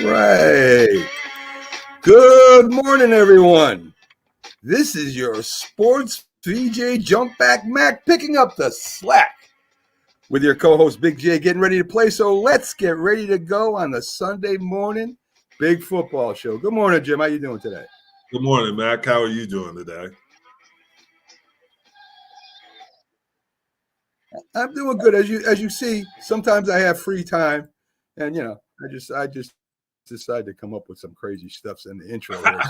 right. Good morning, everyone. This is your sports VJ Jump Back Mac picking up the slack with your co-host Big J getting ready to play. So let's get ready to go on the Sunday morning big football show. Good morning, Jim. How you doing today? Good morning, Mac. How are you doing today? I'm doing good. As you see, sometimes I have free time, and I just decide to come up with some crazy stuff in the intro here.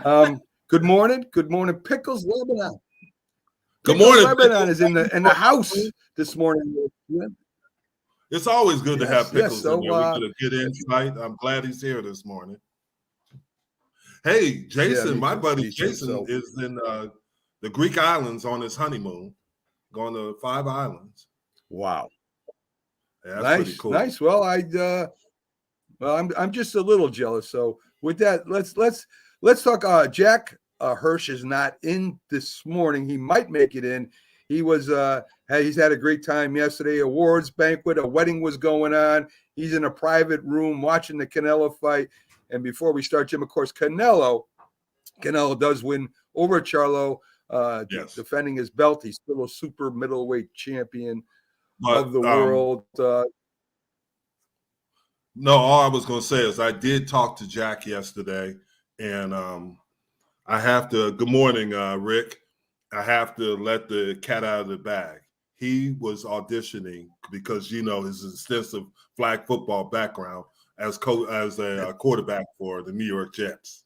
So, good morning, Pickles Lebanon. Good morning, Lebanon is in the house this morning. It's always good to have Pickles so, in here. We get a good insight. I'm glad he's here this morning. Hey, Jason, my buddy Jason is in the Greek islands on his honeymoon, going to 5 islands. Wow, yeah, that's pretty cool. Nice. Well, I'm just a little jealous. So with that, let's talk. Jack Hirsch is not in this morning. He might make it in. He was he's had a great time yesterday. Awards banquet, a wedding was going on. He's in a private room watching the Canelo fight. And before we start, Jim, of course, Canelo does win over Charlo, defending his belt. He's still a super middleweight champion of the world. No, all I was going to say is I did talk to Jack yesterday, and I have to. Good morning, Rick. I have to let the cat out of the bag. He was auditioning because his extensive flag football background as a quarterback for the New York Jets.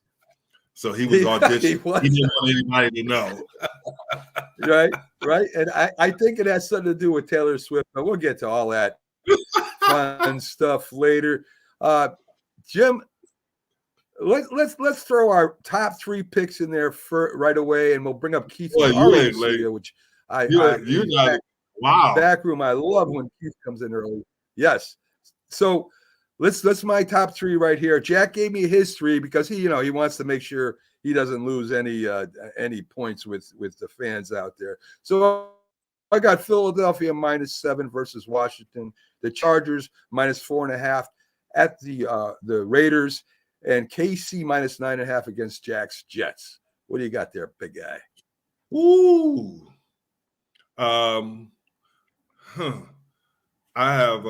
So he was auditioning. He didn't want anybody to know. Right. And I think it has something to do with Taylor Swift, but we'll get to all that fun stuff later. Jim, let's throw our top 3 picks in there right away, and we'll bring up Keith which you're not. Wow. Back room. I love when Keith comes in early. Yes. So let's my top 3 right here. Jack gave me his 3 because he wants to make sure he doesn't lose any points with the fans out there. So I got Philadelphia -7 versus Washington, the Chargers -4.5 at the Raiders, and KC -9.5 against Jack's Jets. What do you got there, big guy? Ooh. I have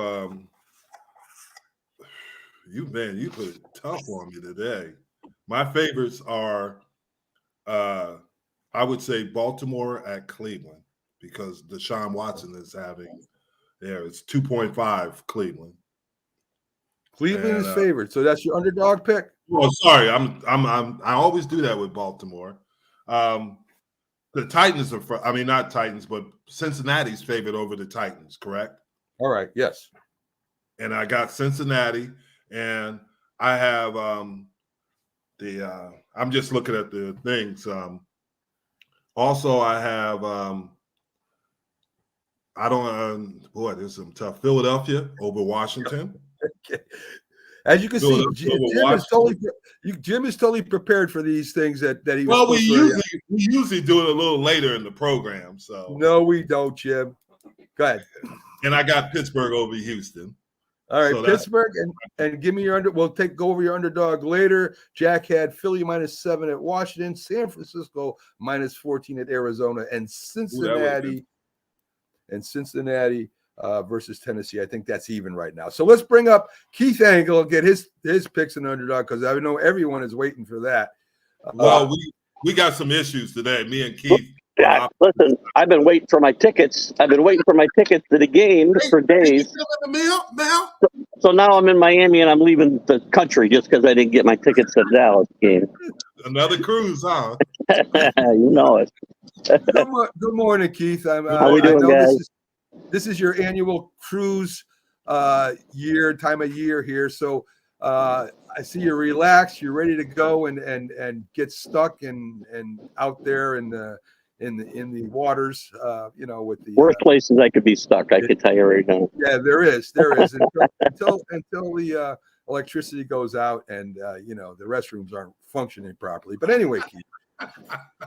you put it tough on me today. My favorites are I would say Baltimore at Cleveland because Deshaun Watson is having it's 2.5 Cleveland. Cleveland is favored, so that's your underdog pick. Well, sorry, I always do that with Baltimore. The Titans are, not Titans, but Cincinnati's favored over the Titans, correct? All right, yes. And I got Cincinnati, and I have I'm just looking at the things. Also, I have this is some tough. Philadelphia over Washington. Okay. As you can see, Jim is totally prepared for these things that he was. Well, we usually do it a little later in the program. So no, we don't, Jim. Go ahead. And I got Pittsburgh over Houston. All right, so Pittsburgh, and give me your We'll go over your underdog later. Jack had Philly -7 at Washington, San Francisco -14 at Arizona, and Cincinnati. Versus Tennessee. I think that's even right now. So let's bring up Keith Angle and get his picks in underdog because I know everyone is waiting for that. Well, we got some issues today. Me and Keith. Yeah, listen, I've been waiting for my tickets. I've been waiting for my tickets to the game for days. So now I'm in Miami and I'm leaving the country just because I didn't get my tickets to the Dallas game. Another cruise, huh? You know it. Good morning, Keith. How we doing, guys? This is your annual cruise time of year here. So I see you're relaxed, you're ready to go and get stuck and out there in the waters, with the worst places I could be stuck. I could tell you right now. Yeah, there is until the electricity goes out and the restrooms aren't functioning properly. But anyway, Keith,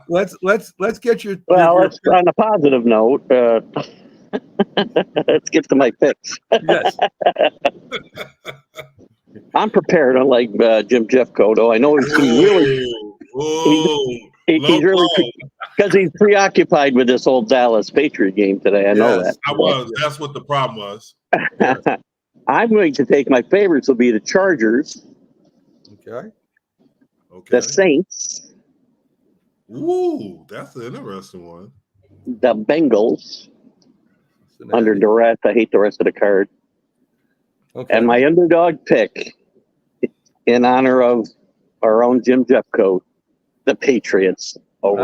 let's get your on a positive note. Let's get to my picks. Yes. I'm prepared, unlike Jim Jeffcoat. I know he's really he's really because he's preoccupied with this whole Dallas Patriot game today. I know that. I was. That's what the problem was. I'm going to take my favorites will be the Chargers. Okay. The Saints. Ooh, that's an interesting one. The Bengals. Under duress. I hate the rest of the card. Okay. And my underdog pick, in honor of our own Jim Jeffcoat, the Patriots over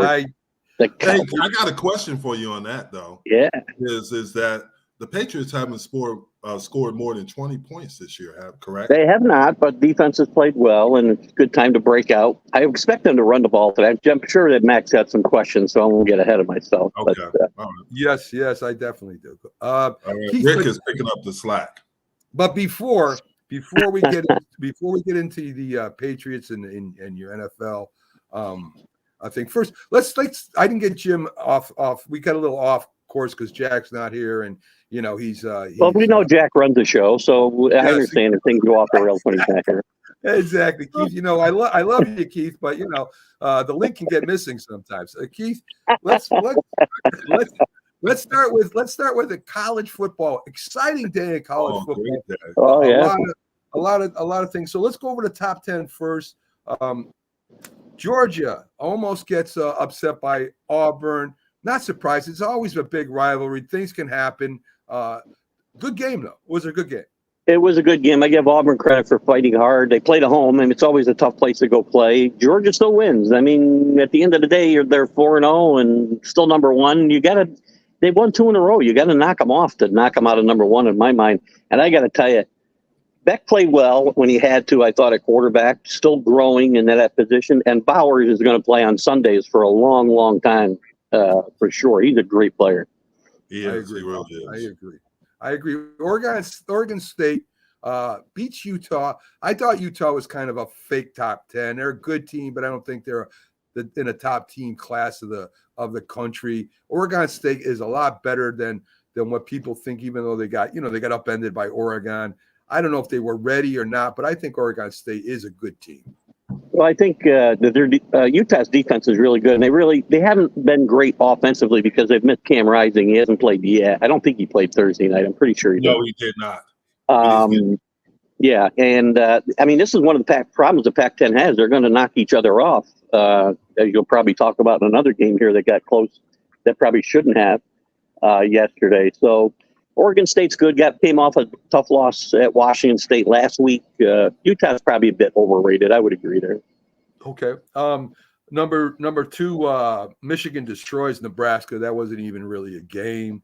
the Cowboys. Hey, I got a question for you on that, though. Yeah. Is that the Patriots haven't scored more than 20 points this year, correct? They have not, but defense has played well, and it's a good time to break out. I expect them to run the ball today. I'm sure that Max had some questions, so I won't get ahead of myself. Okay. But, all right. Yes, I definitely do. All right. Keith, Rick is picking up the slack. But before we get into the Patriots and your NFL, I think first let's I didn't get Jim off. We got a little off course because Jack's not here, and he's well, we know Jack runs the show, so I understand if things go off the rails when he's back here. Exactly, Keith. I love you, Keith, but the link can get missing sometimes. Keith, let's start with the college football. Exciting day in college football. Oh yeah, a lot of things. So let's go over the top 10 first. Georgia almost gets upset by Auburn. Not surprised. It's always a big rivalry. Things can happen. Good game, though. Was it a good game? It was a good game. I give Auburn credit for fighting hard. They played at home, and it's always a tough place to go play. Georgia still wins. I mean, at the end of the day, they're 4-0 and still number one. They won 2 in a row. You got to knock them off to knock them out of number one in my mind. And I got to tell you, Beck played well when he had to, I thought, at quarterback, still growing in that position. And Bowers is going to play on Sundays for a long, long time, for sure. He's a great player. I agree. Oregon State beats Utah. I thought Utah was kind of a fake top 10. They're a good team, but I don't think they're in a top team class of the country. Oregon State is a lot better than what people think, even though they got upended by Oregon. I don't know if they were ready or not, but I think Oregon State is a good team. Well, I think Utah's defense is really good, and they haven't been great offensively because they've missed Cam Rising. He hasn't played yet. I don't think he played Thursday night. I'm pretty sure he did. No, he did not. Yeah, and I mean, this is one of the problems the Pac-10 has. They're going to knock each other off. As you'll probably talk about in another game here that got close that probably shouldn't have yesterday. So Oregon State's good. Came off a tough loss at Washington State last week. Utah's probably a bit overrated. I would agree there. Okay. Number 2, Michigan destroys Nebraska. That wasn't even really a game,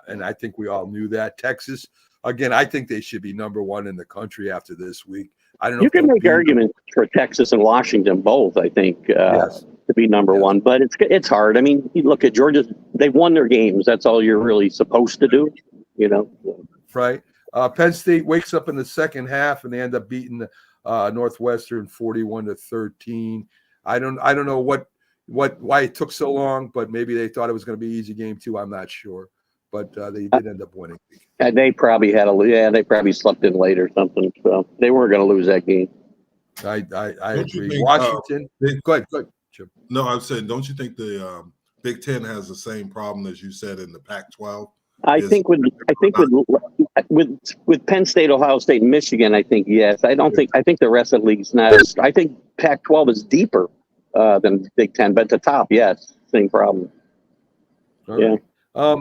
and I think we all knew that. Texas, again, I think they should be number 1 in the country after this week. I don't know. You can make arguments for Texas and Washington both, I think, to be number 1, but it's hard. I mean, you look at Georgia; they've won their games. That's all you're really supposed to do. Right. Penn State wakes up in the second half and they end up beating Northwestern 41-13. I don't know why it took so long, but maybe they thought it was going to be an easy game too. I'm not sure, but they did end up winning. And they probably they probably slept in late or something, so they weren't going to lose that game. I agree. Washington. Go ahead, Chip. No, I'm saying, don't you think the Big Ten has the same problem as you said in the Pac-12? I think with Penn State, Ohio State, and Michigan, I think yes. I think the rest of the league's not. I think Pac-12 is deeper than Big Ten, but at the top, yes, same problem. All right.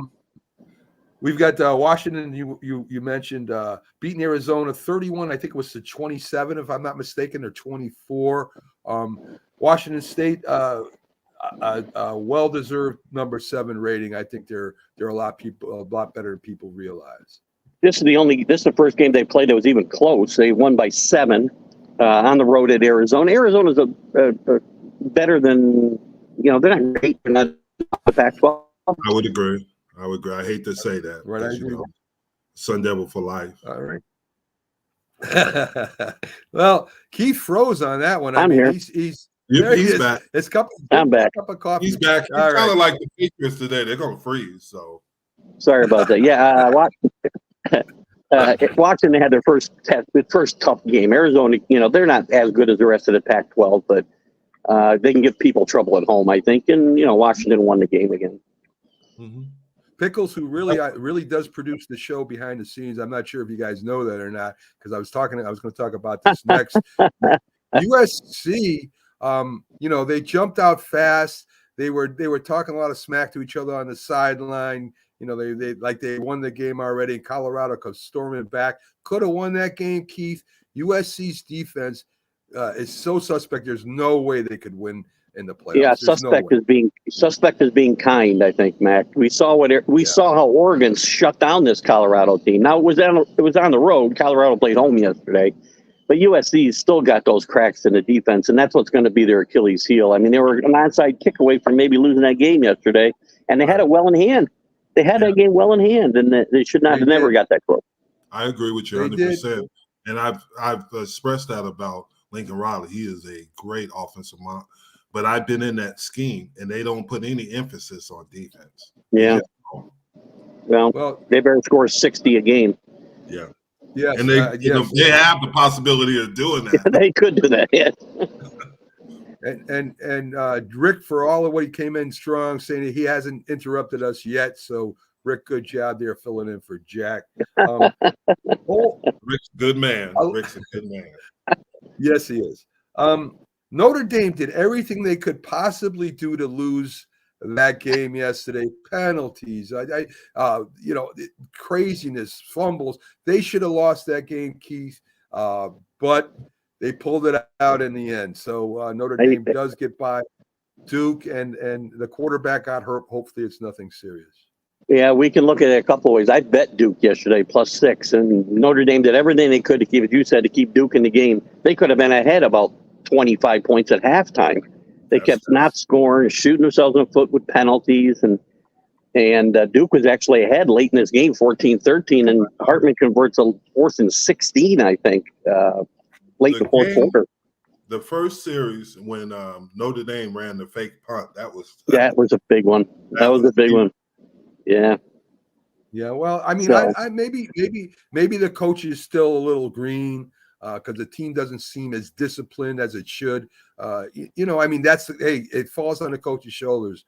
We've got Washington. You mentioned beating Arizona 31. I think it was to 27, if I'm not mistaken, or 24. Washington State. Well-deserved number 7 rating. I think they're a lot better than people realize. This is the first game they played that was even close. They won by 7 on the road at Arizona. Arizona's a better than they're not great. They're not the Pac-12. I would agree. I hate to say that. Right. I agree. Sun Devil for life. All right. Well, Keith froze on that one. I'm here. He's back. I'm back. Cup of coffee. He's back. He's kind of like the Patriots today. They're going to freeze. So sorry about that. Yeah, Washington had their first tough game. Arizona, they're not as good as the rest of the Pac-12, but they can give people trouble at home, I think. And Washington won the game again. Mm-hmm. Pickles, who really does produce the show behind the scenes. I'm not sure if you guys know that or not, because I was going to talk about this next. USC, they jumped out fast. They were talking a lot of smack to each other on the sideline. They won the game already. Colorado comes storming back. Could have won that game, Keith. USC's defense is so suspect. There's no way they could win in the playoffs. Yeah, suspect is being kind, I think, Mac. We saw how Oregon shut down this Colorado team. Now it was on the road. Colorado played home yesterday, but USC's still got those cracks in the defense, and that's what's going to be their Achilles heel. I mean, they were an onside kick away from maybe losing that game yesterday, and they had it well in hand. They had that game well in hand, and they should not have never got that close. I agree with you 100%, and I've expressed that about Lincoln Riley. He is a great offensive mind. But I've been in that scheme, and they don't put any emphasis on defense. Yeah. Well, they better score 60 a game. Yeah. Yes. And they have the possibility of doing that. They could do that, yes. And Rick, for all of what he came in strong, saying that he hasn't interrupted us yet. So, Rick, good job there filling in for Jack. Rick's a good man. Rick's a good man. Yes, he is. Notre Dame did everything they could possibly do to lose that game yesterday. Penalties, craziness, fumbles. They should have lost that game, Keith, but they pulled it out in the end. So Notre Dame does get by Duke, and the quarterback got hurt. Hopefully it's nothing serious. Yeah, we can look at it a couple of ways. I bet Duke yesterday +6, and Notre Dame did everything they could to keep, as you said, to keep Duke in the game. They could have been ahead about 25 points at halftime. They kept not scoring, shooting themselves in the foot with penalties, and Duke was actually ahead late in this game, 14-13, and Hartman converts a 4th and 16, I think, late in the fourth quarter. The first series when Notre Dame ran the fake punt, that was a big one. That was a big one. Yeah. Yeah. Well, I mean, I maybe the coach is still a little green. Because the team doesn't seem as disciplined as it should. It falls on the coach's shoulders,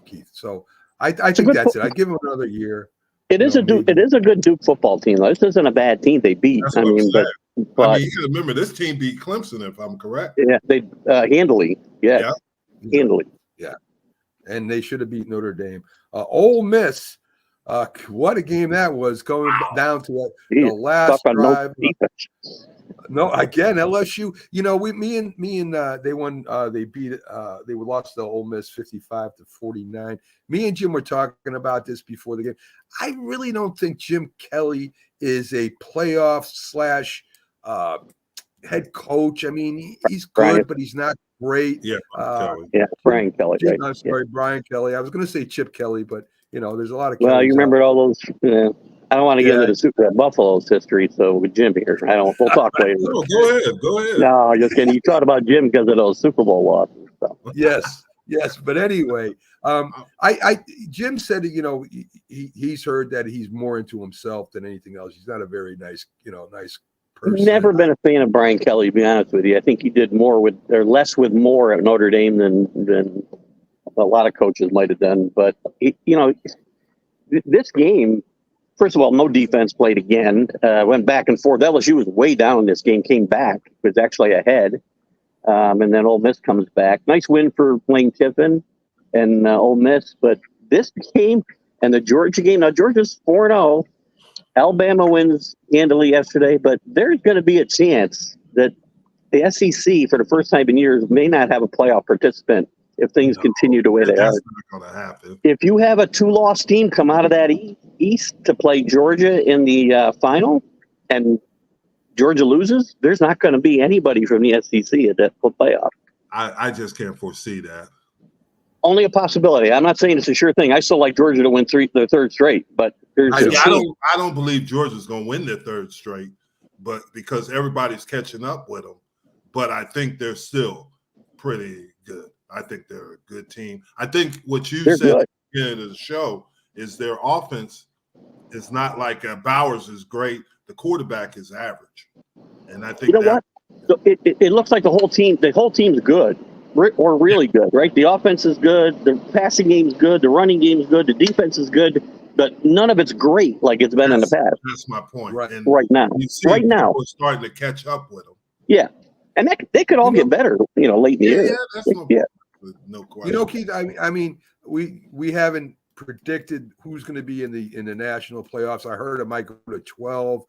Keith. So I think that's it. I give him another year. It is a good Duke football team, though. This isn't a bad team they beat. But you got to remember, this team beat Clemson, if I'm correct. Yeah, they handily. Yeah, handily. Yeah, and they should have beat Notre Dame. Ole Miss. What a game that was, going down to the last drive. No, again, LSU. They won. They lost to Ole Miss 55-49. Me and Jim were talking about this before the game. I really don't think Jim Kelly is a playoff / head coach. I mean, he's good, but he's not great. Yeah, Brian Kelly. Right? I'm sorry, Brian Kelly. I was going to say Chip Kelly, but there's a lot of. Well, you remember all those. I don't want to get into the Super Buffalo's history, so with Jim here, we'll talk later. No, go ahead. No, just kidding. You talked about Jim because of those Super Bowl losses. So. Yes. But anyway, Jim said, he's heard that he's more into himself than anything else. He's not a very nice person. Never been a fan of Brian Kelly, to be honest with you. I think he did less with more at Notre Dame than a lot of coaches might have done. But, this game, first of all, no defense played again. Went back and forth. LSU was way down in this game, came back, was actually ahead. And then Ole Miss comes back. Nice win for Lane Kiffin and Ole Miss. But this game and the Georgia game, now Georgia's 4-0. Alabama wins handily yesterday, but there's going to be a chance that the SEC, for the first time in years, may not have a playoff participant if things continue the way they are. That's not going to happen. If you have a 2-loss team come out of that East to play Georgia in the final, and Georgia loses, there's not going to be anybody from the SEC at that playoff. I just can't foresee that. Only a possibility. I'm not saying it's a sure thing. I still like Georgia to win their third straight, but I don't believe Georgia's going to win their third straight, but because everybody's catching up with them. But I think they're still pretty good. I think they're a good team. I think what you said at the beginning of the show is their offense It's not like Bowers is great. The quarterback is average, and I think You know what? So it looks like the whole team's good or really good, right? The offense is good, the passing game's good, the running game's good, the defense is good, but none of it's great like it's been in the past. That's my point. Right, And right now, you see right now, we're starting to catch up with them. Yeah, and they could all get better, late in the year. Yeah, that's no question. Keith, I mean, we haven't predicted who's going to be in the national playoffs. I heard it might go to 12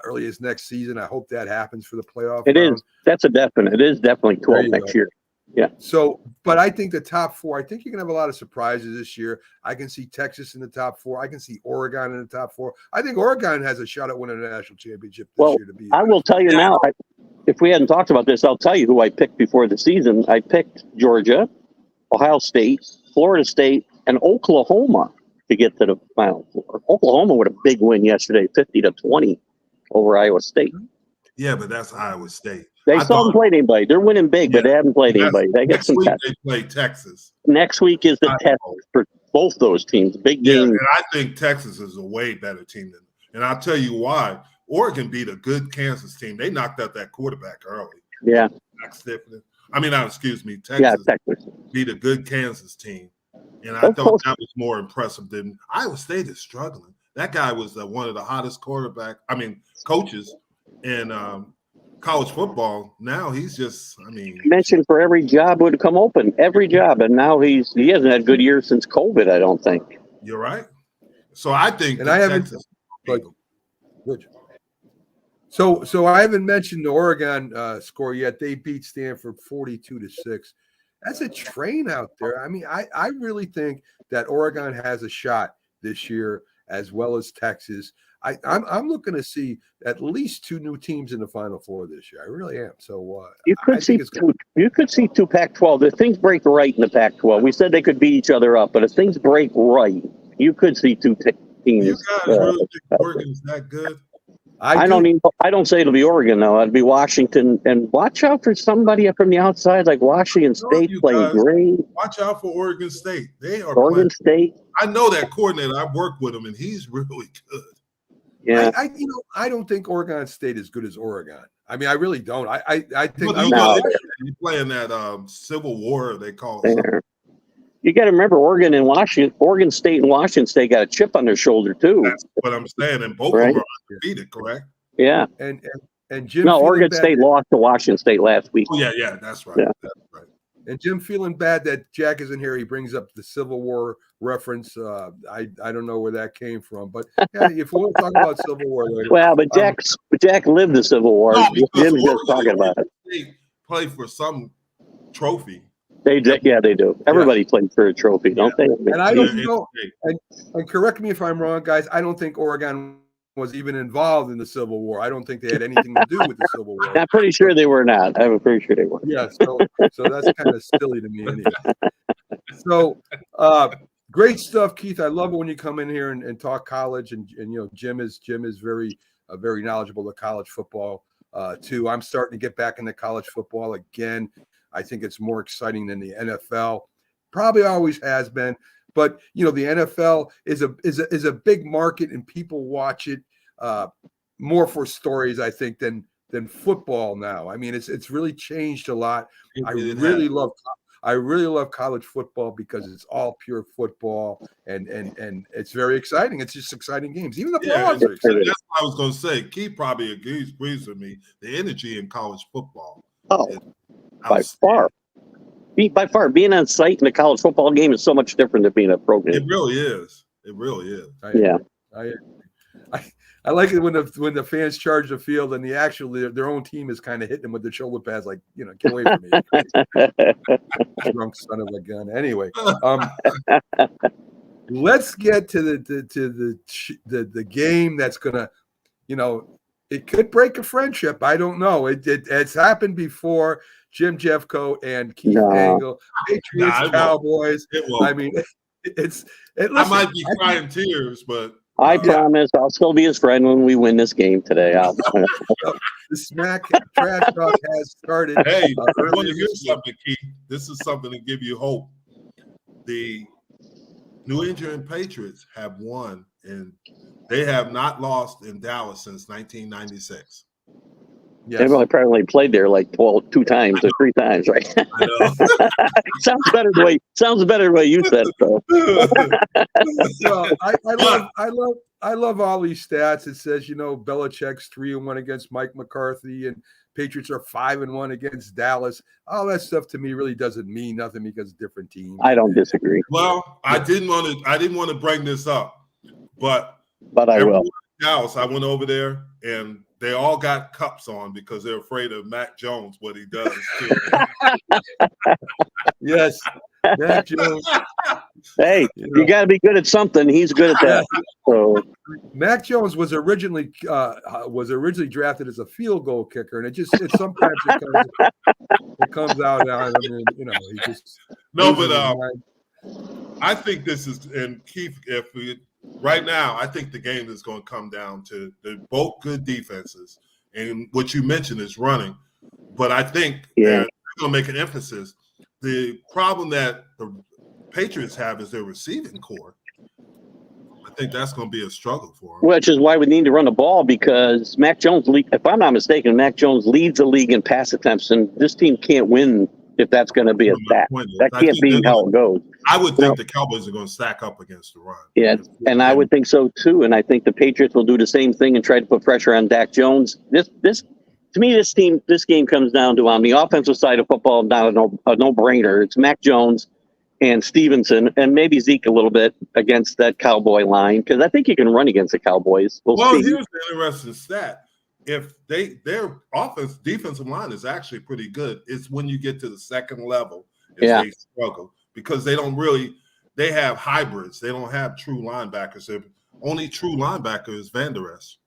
early as next season. I hope that happens for the playoff. It is. That's a definite. It is definitely 12 next year. Yeah. So, but I think the top 4, I think you're going to have a lot of surprises this year. I can see Texas in the top 4. I can see Oregon in the top 4. I think Oregon has a shot at winning a national championship this year. I will tell you now, if we hadn't talked about this, I'll tell you who I picked before the season. I picked Georgia, Ohio State, Florida State, and Oklahoma to get to the Final Four. Oklahoma with a big win yesterday, 50-20 over Iowa State. Yeah, but that's Iowa State. They still haven't played anybody. They're winning big, but they haven't played anybody. They got some tests. They play Texas. Next week is the test for both those teams. Big game. And I think Texas is a way better team than them. And I'll tell you why. Oregon beat a good Kansas team. They knocked out that quarterback early. Yeah. Texas beat a good Kansas team. And I thought that was more impressive than Iowa State is struggling. That guy was one of the hottest coaches in college football. Now he's just, mentioned for every job would come open, every job, and now he hasn't had a good year since COVID. I don't think. You're right. So I think, and I haven't. So I haven't mentioned the Oregon score yet. They beat Stanford 42-6. That's a train out there. I really think that Oregon has a shot this year, as well as Texas. I'm looking to see at least 2 new teams in the Final Four this year. I really am. So you could see two Pac-12. If things break right in the Pac-12, we said they could beat each other up, but if things break right, you could see 2 teams. You guys really think Oregon's that good? I don't say it'll be Oregon though. It'd be Washington, and watch out for somebody from the outside like Washington State playing great. Watch out for Oregon State. They are Oregon State. I know that coordinator. I've worked with him, and he's really good. Yeah, I don't think Oregon State is as good as Oreton. I really don't. I think you're playing that Civil War. They call it. You got to remember Oregon State and Washington State got a chip on their shoulder too. That's what I'm saying, and both of them are undefeated, correct? Yeah. And Jim. No, Oregon State lost to Washington State last week. Oh, yeah, that's right. Yeah. That's right. And Jim feeling bad that Jack isn't here. He brings up the Civil War reference. I don't know where that came from, but yeah, if we'll talk about Civil War later. Well, but Jack lived the Civil War. No, Jim's just talking about it. They play for some trophy. They do. Everybody plays for a trophy, don't they? And I don't know. And correct me if I'm wrong, guys. I don't think Oregon was even involved in the Civil War. I don't think they had anything to do with the Civil War. I'm pretty sure they were not. I'm pretty sure they were. Yeah, so that's kind of silly to me anyway. So great stuff, Keith. I love it when you come in here and talk college, and Jim is very very knowledgeable of college football too. I'm starting to get back into college football again. I think it's more exciting than the NFL. Probably always has been. But the NFL is a big market, and people watch it more for stories, I think, than football now. It's really changed a lot. I really love college football because it's all pure football, and it's very exciting. It's just exciting games. Even the playoffs are exciting. That's what I was going to say. Keith probably agrees with me. The energy in college football. Oh, by far. Being on site in a college football game is so much different than being a pro game. It really is. I like it when the fans charge the field and their own team is kind of hitting them with the shoulder pads, like, get away from me. Drunk son of a gun. Anyway, let's get to the game that's gonna, it could break a friendship. I don't know. It's happened before. Jim Jeffco and Keith Angle, Patriots, Cowboys. I might be crying tears, but I promise I'll still be his friend when we win this game today. The smack trash talk has started. Hey, I want to hear something, Keith. This is something to give you hope. The New England Patriots have won and they have not lost in Dallas since 1996. They Yes. probably played there like 2 times or 3 times, right? I know. Sounds better the way you said it, though. Well, I love all these stats. It says, Belichick's 3-1 against Mike McCarthy, and Patriots are 5-1 against Dallas. All that stuff to me really doesn't mean nothing because different teams. I don't disagree. Well, I didn't want to bring this up, but I will. Dallas, I went over there and they all got cups on because they're afraid of Mac Jones, what he does too. Yes, Mac Jones. Hey, you got to be good at something. He's good at that. So Mac Jones was originally drafted as a field goal kicker, and sometimes it comes out on him, and he just I think this is, and Keith, right now, I think the game is going to come down to they're both good defenses, and what you mentioned is running. But I think they're going to make an emphasis. The problem that the Patriots have is their receiving core. I think that's going to be a struggle for them. Which is why we need to run the ball, because Mac Jones, if I'm not mistaken, Mac Jones leads the league in pass attempts, and this team can't win if that's going to be a stat. That can't be how it goes. I would think the Cowboys are going to stack up against the run. Yeah, and I would think so too. And I think the Patriots will do the same thing and try to put pressure on Dak Jones. To me, this game comes down to, on the offensive side of football, not a no-brainer. It's Mac Jones and Stevenson, and maybe Zeke a little bit against that Cowboy line, because I think you can run against the Cowboys. We'll see. Here's the interesting stat. If their defensive line is actually pretty good, it's when you get to the second level they struggle, because they have hybrids. They don't have true linebackers. Their only true linebacker is Van Der Esch.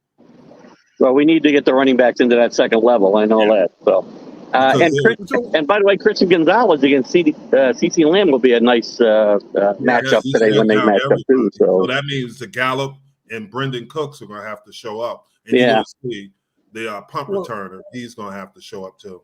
Well, we need to get the running backs into that second level. I know that. So, and by the way, Christian Gonzalez against CeeDee Lamb will be a nice matchup today when they match up too. So that means the Gallup and Brendan Cooks are going to have to show up. And you're going to see the punt returner. He's going to have to show up too.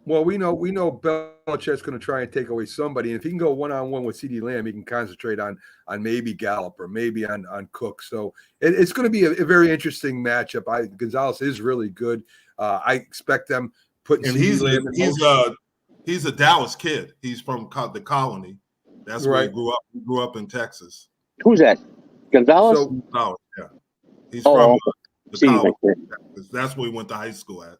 Well, we know Belichick's going to try and take away somebody, and if he can go one-on-one with CeeDee Lamb, he can concentrate on maybe Gallup or maybe on Cook. So it's going to be a very interesting matchup. Gonzalez is really good. I expect them putting. And he's a Dallas kid. He's from the Colony. That's where he grew up. He grew up in Texas. Who's that? Gonzalez? Yeah. He's from the Colony. Texas. That's where he went to high school at.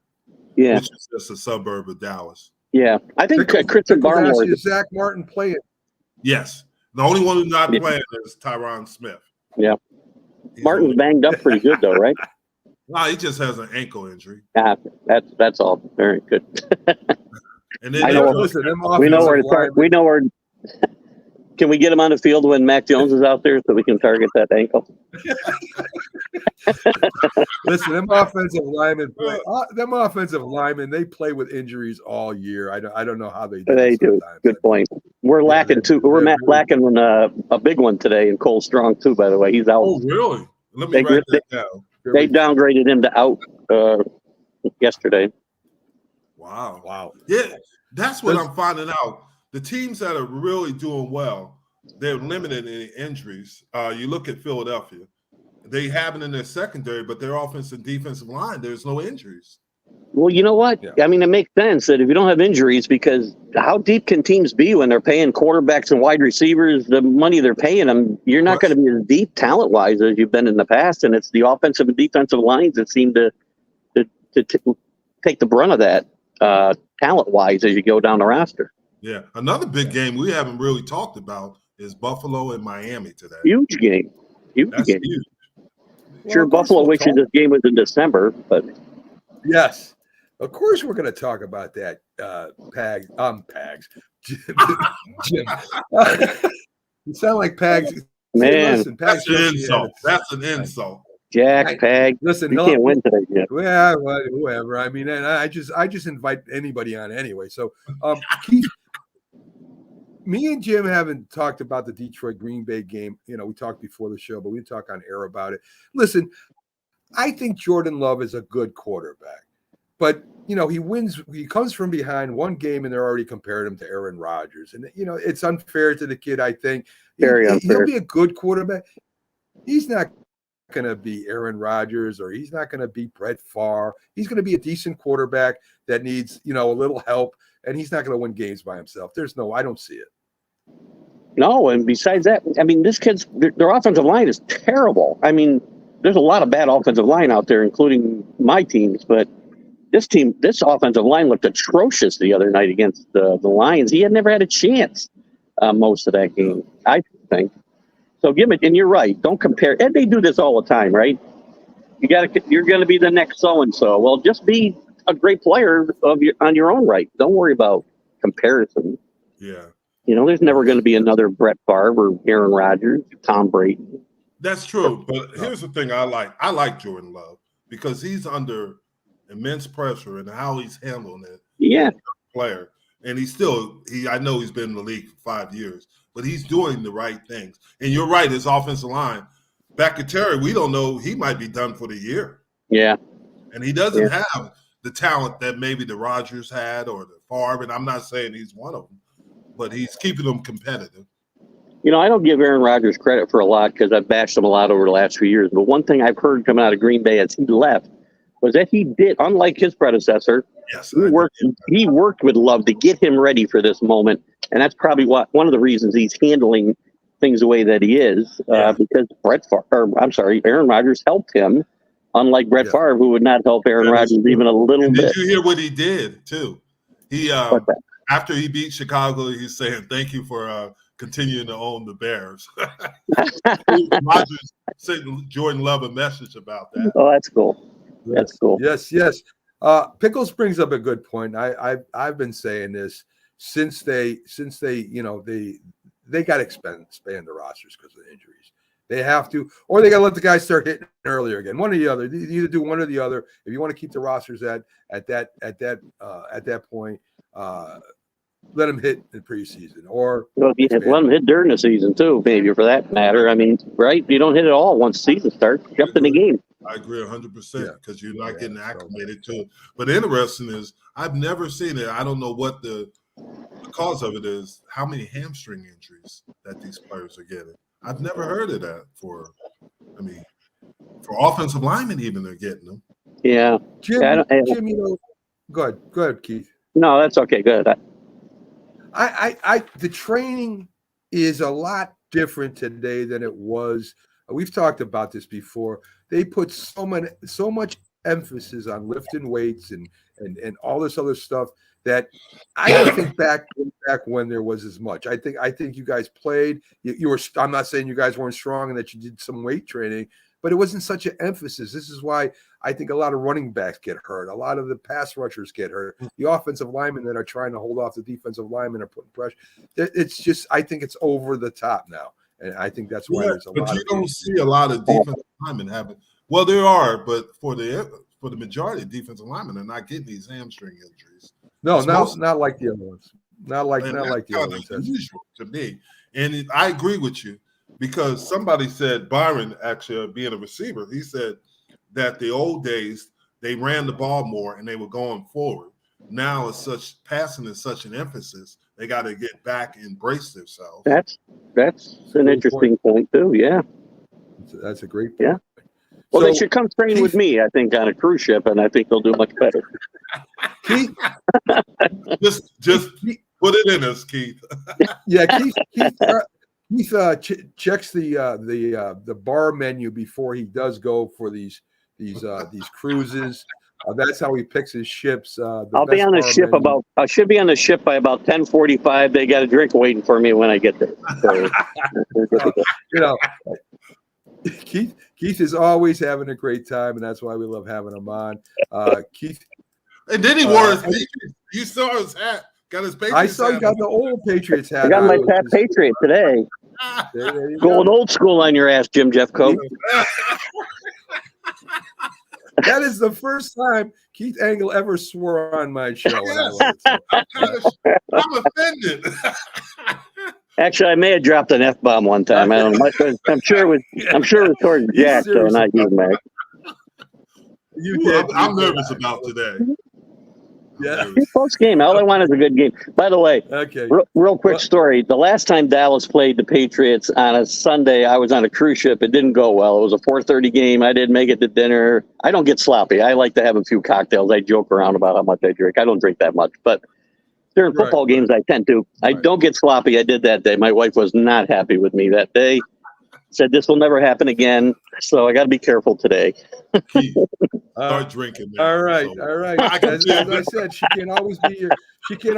Yeah, which is just a suburb of Dallas. Yeah, I think Christian Barmore. Is Zach Martin playing? Yes, the only one who's not playing is Tyron Smith. Yeah, Martin's banged up pretty good though, right? No, he just has an ankle injury. Yeah, that's all. Very good. And then we know where to start. We know where. Can we get him on the field when Mac Jones is out there so we can target that ankle? Listen, them offensive linemen, they play with injuries all year. I don't know how they do. They do. Good point. We're lacking too. We're lacking a big one today in Cole Strong too. By the way, he's out. Oh, really? Let me write that down. They downgraded him to out yesterday. Wow. Yeah, that's what I'm finding out. The teams that are really doing well, they're limited in injuries. You look at Philadelphia. They have it in their secondary, but their offensive and defensive line, there's no injuries. Well, you know what? Yeah. I mean, it makes sense that if you don't have injuries, because how deep can teams be when they're paying quarterbacks and wide receivers the money they're paying them? You're not going to be as deep talent-wise as you've been in the past, and it's the offensive and defensive lines that seem to take the brunt of that talent-wise as you go down the roster. Yeah, another big game we haven't really talked about is Buffalo and Miami today. Huge game. Huge. Sure, well, Buffalo wishes this game was in December, but yes, of course we're going to talk about that. Pags, Jim. You sound like Pags. Man, listen, Pags, that's an insult. That's an insult. Jack, Pag. Listen, you can't win today. Yeah. Well, whatever. I mean, and I just invite anybody on anyway. So, Keith, me and Jim haven't talked about the Detroit Green Bay game. We talked before the show, but we talk on air about it. Listen, I think Jordan Love is a good quarterback, but he comes from behind one game and they're already comparing him to Aaron Rodgers, and it's unfair to the kid. I think very unfair. He'll be a good quarterback. He's not going to be Aaron Rodgers, or he's not going to be Brett Favre. He's going to be a decent quarterback that needs, a little help, and he's not going to win games by himself. I don't see it. No, and besides that, I mean, this kid's their offensive line is terrible. I mean, there's a lot of bad offensive line out there, including my teams, but this offensive line looked atrocious the other night against the Lions. He had never had a chance most of that game, I think. So give it, and you're right. Don't compare. And they do this all the time, right? You're going to be the next so and so. Well, just be a great player on your own right. Don't worry about comparison. Yeah. There's never going to be another Brett Favre or Aaron Rodgers, Tom Brady. That's true. But here's the thing I like. I like Jordan Love because he's under immense pressure and how he's handling it. Yeah. Player. And I know he's been in the league for 5 years, but he's doing the right things. And you're right, his offensive line. Back at Terry, we don't know. He might be done for the year. Yeah. And he doesn't have the talent that maybe the Rodgers had or the Favre. And I'm not saying he's one of them, but he's keeping them competitive. I don't give Aaron Rodgers credit for a lot because I've bashed him a lot over the last few years. But one thing I've heard coming out of Green Bay as he left was that he did, unlike his predecessor, he worked with Love to get him ready for this moment. And that's probably one of the reasons he's handling things the way that he is, because Aaron Rodgers helped him, unlike Brett Favre, who would not help Aaron Rodgers even a little bit. Did you hear what he did, too? He after he beat Chicago, he's saying, thank you for continuing to own the Bears. Rodgers sent Jordan Love a message about that. Oh, that's cool. That's cool. Yes. Pickles brings up a good point. I've been saying this since they got to expand the rosters because of the injuries. They have to, or they got to let the guys start hitting earlier again. One or the other. You either do one or the other. If you want to keep the rosters at that point, let them hit in preseason, or let them hit during the season too, maybe for that matter. I mean, right? You don't hit it all once the season starts. Jump in the game. I agree 100% because you're not getting acclimated to it. But interesting is I've never seen it. I don't know what the cause of it is. How many hamstring injuries that these players are getting? I've never heard of that for offensive linemen even they're getting them. Yeah, Jim, go ahead, Keith. No, that's okay. Good. The training is a lot different today than it was. We've talked about this before. They put so much emphasis on lifting weights and all this other stuff that I don't think back when there was as much. I think you guys played. You were. I'm not saying you guys weren't strong and that you did some weight training, but it wasn't such an emphasis. This is why I think a lot of running backs get hurt. A lot of the pass rushers get hurt. The offensive linemen that are trying to hold off the defensive linemen are putting pressure. It's just, I think it's over the top now. And I think that's why there's a lot. But you don't see a lot of defensive linemen having. Well, there are, but for the majority of defensive linemen, they're not getting these hamstring injuries. No, not like the other ones. Not like the other ones. Unusual to me, and I agree with you because somebody said Byron actually being a receiver, he said that the old days they ran the ball more and they were going forward. Now it's such passing is such an emphasis. They got to get back and brace themselves. That's an interesting point too. Yeah, that's a great point. Yeah. Well, they should come train with me, I think, on a cruise ship, and I think they'll do much better. Keith, just put it in us, Keith. Yeah, Keith checks the bar menu before he does go for these cruises. That's how he picks his ships. I'll be on the ship menu. I should be on the ship by about 10:45. They got a drink waiting for me when I get there. So, Keith is always having a great time, and that's why we love having him on. Keith, and then he wore his Patriots. You saw his hat. Got his Patriots. I saw he got the old Patriots hat. I got my Pat Patriot today. Going old school on your ass, Jim Jeffcoat. That is the first time Keith Angle ever swore on my show. I'm offended. Actually, I may have dropped an F-bomb one time. I don't know. I'm sure it was towards Jack, so not you, Mac. I'm nervous about today. Yeah. Close game. All I want is a good game. By the way, Okay. real quick Well- story. The last time Dallas played the Patriots on a Sunday, I was on a cruise ship. It didn't go well. It was a 4:30 game. I didn't make it to dinner. I don't get sloppy. I like to have a few cocktails. I joke around about how much I drink. I don't drink that much, but during football games, I tend to. I don't get sloppy. I did that day. My wife was not happy with me that day. Said this will never happen again. So I got to be careful today. Keith, start drinking. Man. All right, So, all right. As I said, she can't always be your. She can't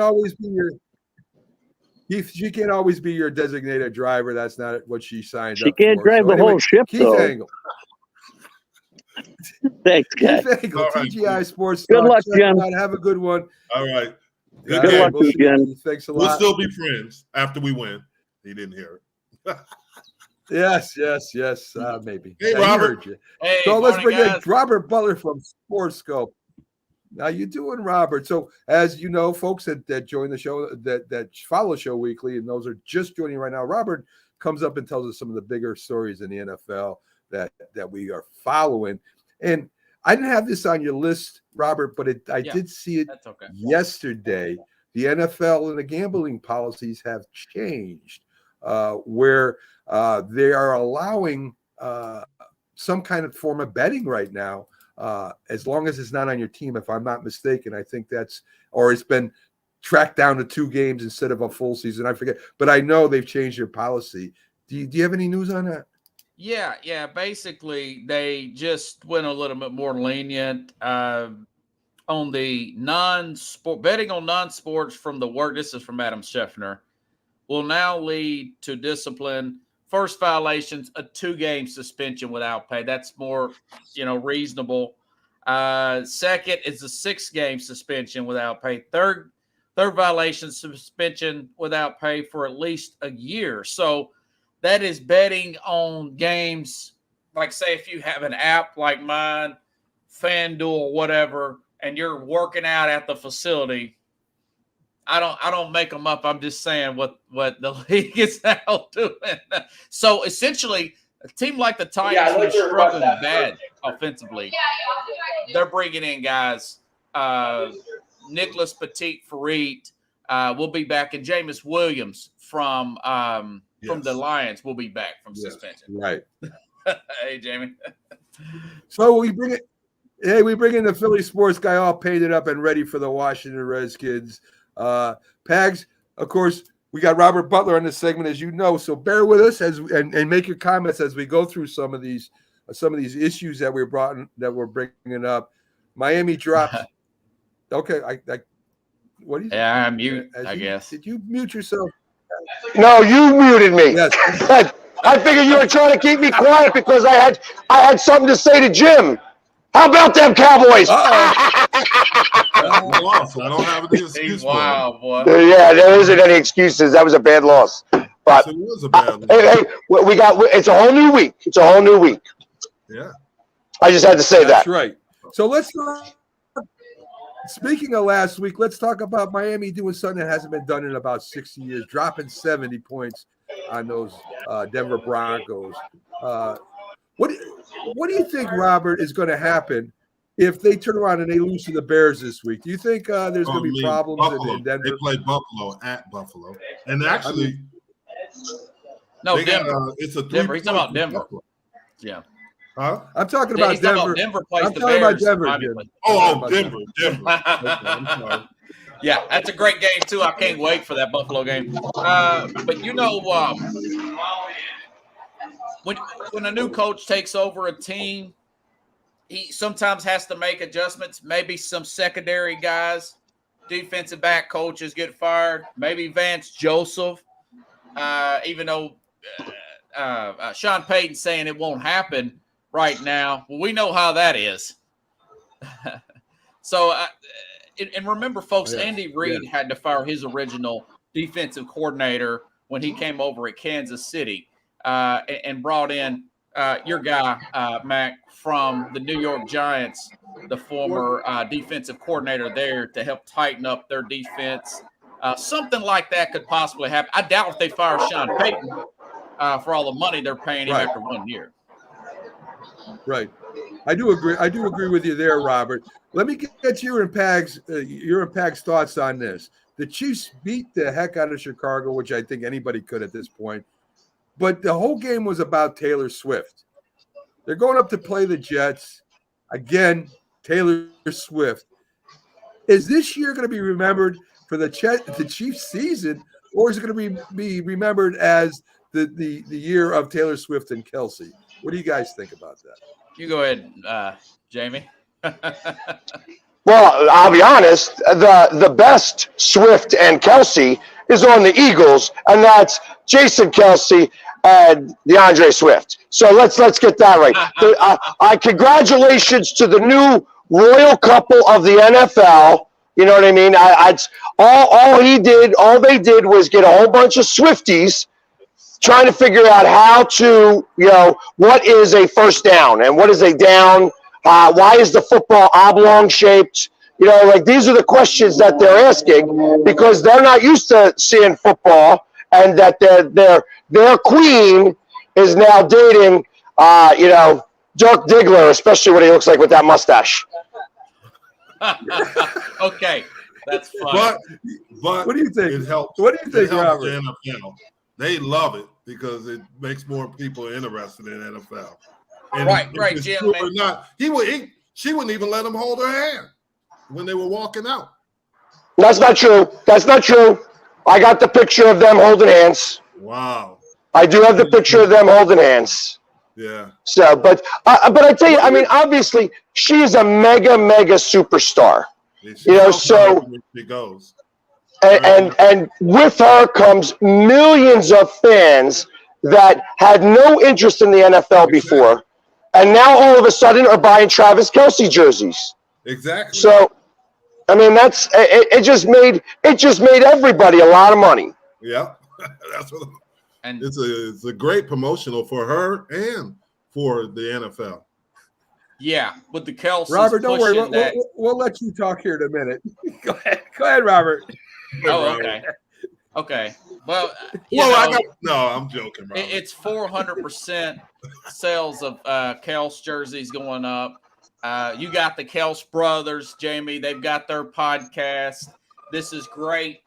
always be your designated driver. That's not what she signed up for. She can't drive the whole ship, Keith though. Angle. Thanks, guys. Keith Angle, All right, TGI Sports. Good Talk. luck, Check Jim. it out. Have a good one. all right. All Good right, luck, we'll see Jim. you. Thanks a We'll lot. still be friends after we win. He didn't hear it. Yes. Maybe. Hey, Yeah, he Robert. heard you. Hey, So let's morning, bring in guys. Robert Butler from Sports Scope. How you doing, Robert? So as you know, folks that join the show, that follow the show weekly, and those are just joining right now, Robert comes up and tells us some of the bigger stories in the NFL that we are following. And I didn't have this on your list, Robert, but I did see it That's okay. yesterday. The NFL and the gambling policies have changed, where they are allowing some kind of form of betting right now, as long as it's not on your team, if I'm not mistaken. I think or it's been tracked down to 2 games instead of a full season. I forget, but I know they've changed their policy. Do you have any news on that? Yeah. Basically, they just went a little bit more lenient on the non-sport betting on non-sports from the work. This is from Adam Scheffner. Will now lead to discipline. First violations, a 2-game suspension without pay. That's more, reasonable. Second is a 6-game suspension without pay. Third violation, suspension without pay for at least a year. So that is betting on games. Like, say, if you have an app like mine, FanDuel, whatever, and you're working out at the facility. I don't make them up. I'm just saying what the league is now doing. So essentially, a team like the Titans who are struggling bad offensively, they're bringing in guys. Nicholas Petit-Farid will be back, and Jameis Williams from the Lions will be back from suspension. Right. Hey, Jamie. So we bring it. Hey, we bring in the Philly sports guy all painted up and ready for the Washington Redskins. Pags, of course, we got Robert Butler on this segment, as you know. So bear with us and make your comments as we go through some of these issues that we're bringing up. Miami drops. Okay, what do you? Yeah, I'm mute. I guess. Did you mute yourself? No, you muted me. Yes. I figured you were trying to keep me quiet because I had something to say to Jim. How about them Cowboys? I lost. I don't have any excuse for it. Wow, boy. Yeah, there isn't any excuses. That was a bad loss. But So it was a bad loss. hey, it's a whole new week. It's a whole new week. Yeah. I just had to say That's that. right. So let's speaking of last week, let's talk about Miami doing something that hasn't been done in about 60 years, dropping 70 points on those Denver Broncos. What do you think, Robert, is going to happen if they turn around and they lose to the Bears this week? Do you think there's going to be problems in Denver? They play Buffalo at Buffalo, and actually, No, Denver. It's a Denver. He's talking about Denver. Buffalo. Yeah. Huh? I'm talking about He's talking Denver. about Denver plays I'm the talking Bears. about Denver. obviously. Oh, Denver. Okay, I'm sorry. Yeah, that's a great game too. I can't wait for that Buffalo game. But when a new coach takes over a team, he sometimes has to make adjustments. Maybe some secondary guys, defensive back coaches get fired. Maybe Vance Joseph, even though Sean Payton's saying it won't happen right now. Well, we know how that is. So, and remember, folks, Andy Reid had to fire his original defensive coordinator when he came over at Kansas City and brought in your guy, Mac, from the New York Giants, the former defensive coordinator there, to help tighten up their defense. Something like that could possibly happen. I doubt if they fire Sean Payton for all the money they're paying him after 1 year. Right. I do agree. I do agree with you there, Robert. Let me get your and Pag's thoughts on this. The Chiefs beat the heck out of Chicago, which I think anybody could at this point. But the whole game was about Taylor Swift. They're going up to play the Jets. Again, Taylor Swift. Is this year going to be remembered for the Chiefs season, or is it going to be remembered as the year of Taylor Swift and Kelsey? What do you guys think about that? You go ahead, Jamie. Well, I'll be honest. The best Swift and Kelsey is on the Eagles, and that's Jason Kelsey and DeAndre Swift. So let's get that right. Congratulations to the new royal couple of the NFL. You know what I mean? All they did was get a whole bunch of Swifties trying to figure out how to, what is a first down and what is a down. Why is the football oblong shaped? These are the questions that they're asking because they're not used to seeing football, and that their queen is now dating, Dirk Diggler, especially what he looks like with that mustache. Okay, that's fine. But what do you think? It helps. What do you think, Robert? The NFL. They love it because it makes more people interested in NFL. And Right, Jim. True or not, she wouldn't even let him hold her hand when they were walking out. That's not true. I got the picture of them holding hands. Wow. I do have the picture of them holding hands. Yeah. So, but I tell you, I mean, obviously, she's a mega superstar. So she goes. And with her comes millions of fans that had no interest in the NFL before, and now all of a sudden are buying Travis Kelce jerseys. Exactly. So, I mean, it just made everybody a lot of money. Yeah, that's what. And it's a great promotional for her and for the NFL. Yeah, with the Kelce. Robert, don't worry. We'll let you talk here in a minute. Go ahead, Robert. Oh, okay. Well, I'm joking, Robert. It's 400% sales of Kels jerseys going up. You got the Kels brothers, Jamie. They've got their podcast. This is great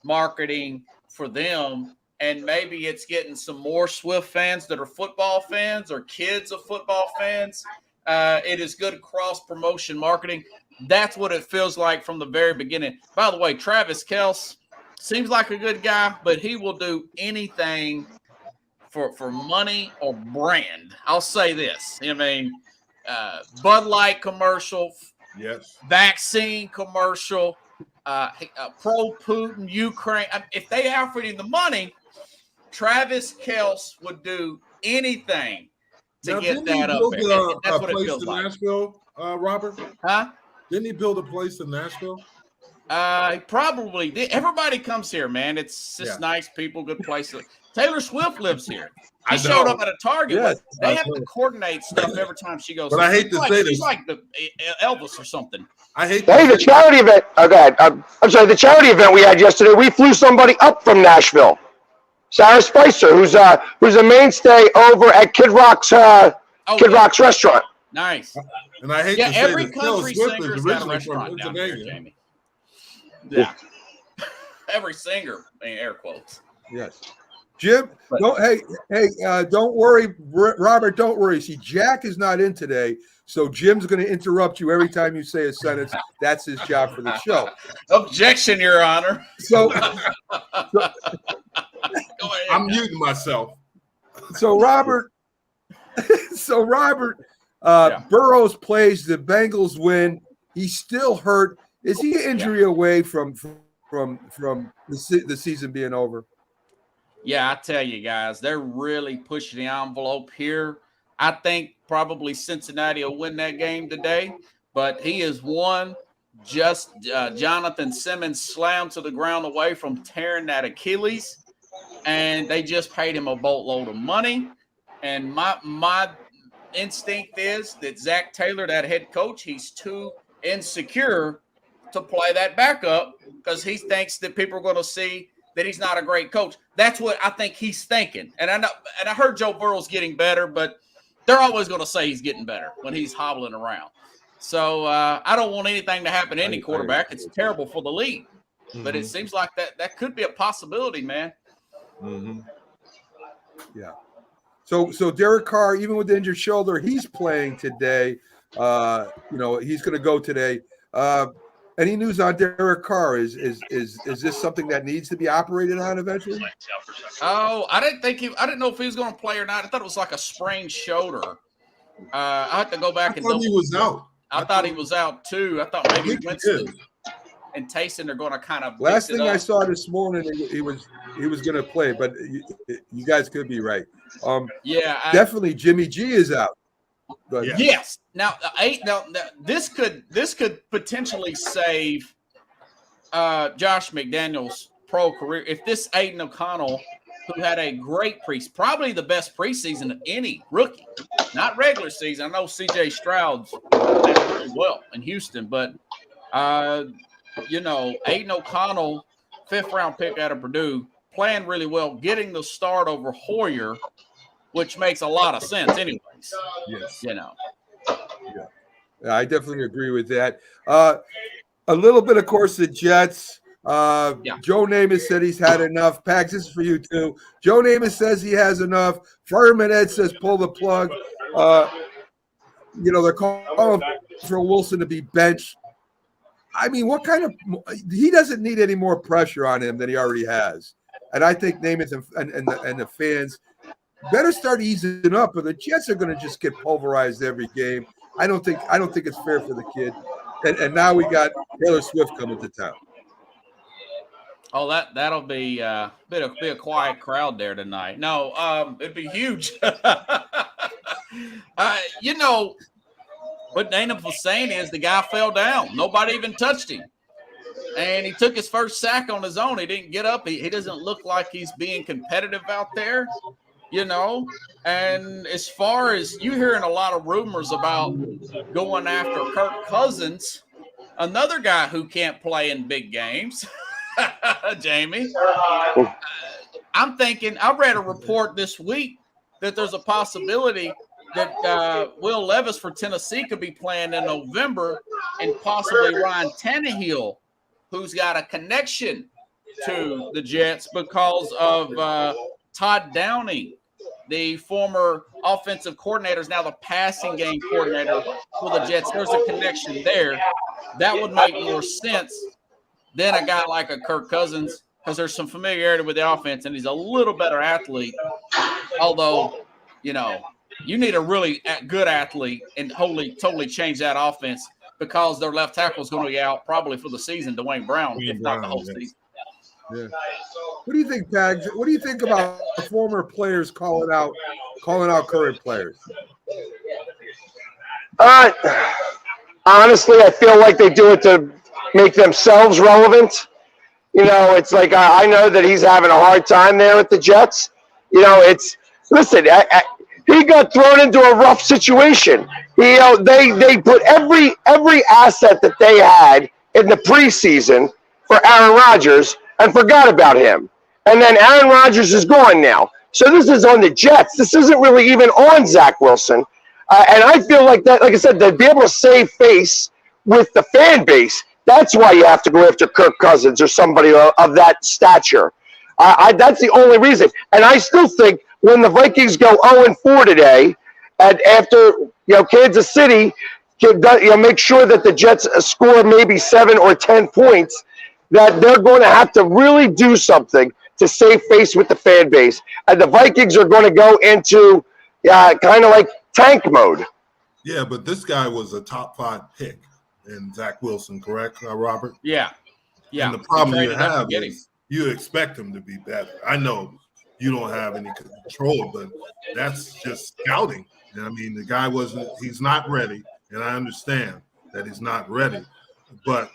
marketing for them. And maybe it's getting some more Swift fans that are football fans or kids of football fans. It is good cross-promotion marketing. That's what it feels like from the very beginning. By the way, Travis Kelce seems like a good guy, but he will do anything for money or brand. I'll say this. I mean, Bud Light commercial, yes, vaccine commercial, pro-Putin, Ukraine. If they offered him the money, Travis Kelce would do anything to get that up there. That's what it feels like. Nashville, Robert? Huh? Didn't he build a place in Nashville? He probably did. Everybody comes here, man. It's just nice people, good place. Taylor Swift lives here. He showed up at a Target. Yes, they have to coordinate stuff every time she goes. But I hate to say this. She's like the Elvis or something. Hey, the charity event. Okay, I'm sorry. The charity event we had yesterday, we flew somebody up from Nashville. Sarah Spicer, who's a mainstay over at Kid Rock's Rock's restaurant. Nice. And I hate to say every this, country Swift singer's is got a originally from restaurant down here, Pennsylvania. Jamie. Yeah. Every singer, in air quotes. Yes. Jim, don't worry, Robert. Don't worry. See, Jack is not in today, so Jim's going to interrupt you every time you say a sentence. That's his job for the show. Objection, Your Honor. So go ahead. I'm muting myself. So Robert, Burrows plays. The Bengals win. He's still hurt. Is he an injury away from the season being over? Yeah, I tell you guys, they're really pushing the envelope here. I think probably Cincinnati will win that game today, but he is one. Just Jonathan Simmons slammed to the ground away from tearing that Achilles, and they just paid him a boatload of money. And my instinct is that Zach Taylor, that head coach, he's too insecure to play that backup because he thinks that people are going to see that he's not a great coach. That's what I think he's thinking. And I know, and I heard Joe Burrow's getting better, but they're always going to say he's getting better when he's hobbling around. So I don't want anything to happen to any quarterback. It's terrible for the league. But it seems like that could be a possibility, man. Mm-hmm. Yeah. So Derek Carr, even with the injured shoulder, he's playing today. He's going to go today. Any news on Derek Carr? Is this something that needs to be operated on eventually? Oh, I didn't know if he was going to play or not. I thought it was like a sprained shoulder. I have to go back and he was out. I thought he was out too. I thought maybe Winston and Taysom are going to kind of. Last thing I saw this morning, he was going to play, but you guys could be right. Definitely Jimmy G is out. Yes. Now, this could potentially save Josh McDaniels' pro career if this Aiden O'Connell, who had a great probably the best preseason of any rookie, not regular season. I know C.J. Stroud's played really well in Houston, but Aiden O'Connell, 5th-round pick out of Purdue, playing really well, getting the start over Hoyer, which makes a lot of sense anyways. Yes. Yeah. I definitely agree with that. A little bit, of course, the Jets. Joe Namath said he's had enough. Pags, this is for you too. Joe Namath says he has enough. Fireman Ed says pull the plug. They're calling for Wilson to be benched. I mean, he doesn't need any more pressure on him than he already has. And I think Namath and the fans better start easing up, or the Jets are going to just get pulverized every game. I don't think it's fair for the kid. And now we got Taylor Swift coming to town. Oh, that'll be a quiet crowd there tonight. No, it'd be huge. What Namath was saying is the guy fell down. Nobody even touched him. And he took his first sack on his own. He didn't get up. He doesn't look like he's being competitive out there, And as far as you're hearing a lot of rumors about going after Kirk Cousins, another guy who can't play in big games, Jamie. I'm thinking, I read a report this week that there's a possibility that Will Levis for Tennessee could be playing in November, and possibly Ryan Tannehill, who's got a connection to the Jets because of Todd Downing, the former offensive coordinator, is now the passing game coordinator for the Jets. There's a connection there. That would make more sense than a guy like a Kirk Cousins, because there's some familiarity with the offense, and he's a little better athlete. Although, you need a really good athlete and totally change that offense, because their left tackle is going to be out probably for the season, Dwayne Brown, if not the whole season. Yeah. What do you think, Pags? What do you think about former players calling out current players? Honestly, I feel like they do it to make themselves relevant. It's like I know that he's having a hard time there with the Jets. Listen. He got thrown into a rough situation. They put every asset that they had in the preseason for Aaron Rodgers and forgot about him. And then Aaron Rodgers is gone now. So this is on the Jets. This isn't really even on Zach Wilson. And I feel like that, like I said, to be able to save face with the fan base, that's why you have to go after Kirk Cousins or somebody of that stature. That's the only reason. And I still think when the Vikings go 0-4 today, and after Kansas City make sure that the Jets score maybe 7 or 10 points, that they're going to have to really do something to save face with the fan base. And the Vikings are going to go into kind of like tank mode. Yeah, but this guy was a top 5 pick in Zach Wilson, correct, Robert? Yeah. And the problem you have is you expect him to be better. I know you don't have any control, but that's just scouting. And I mean, the guy he's not ready, and I understand that he's not ready, but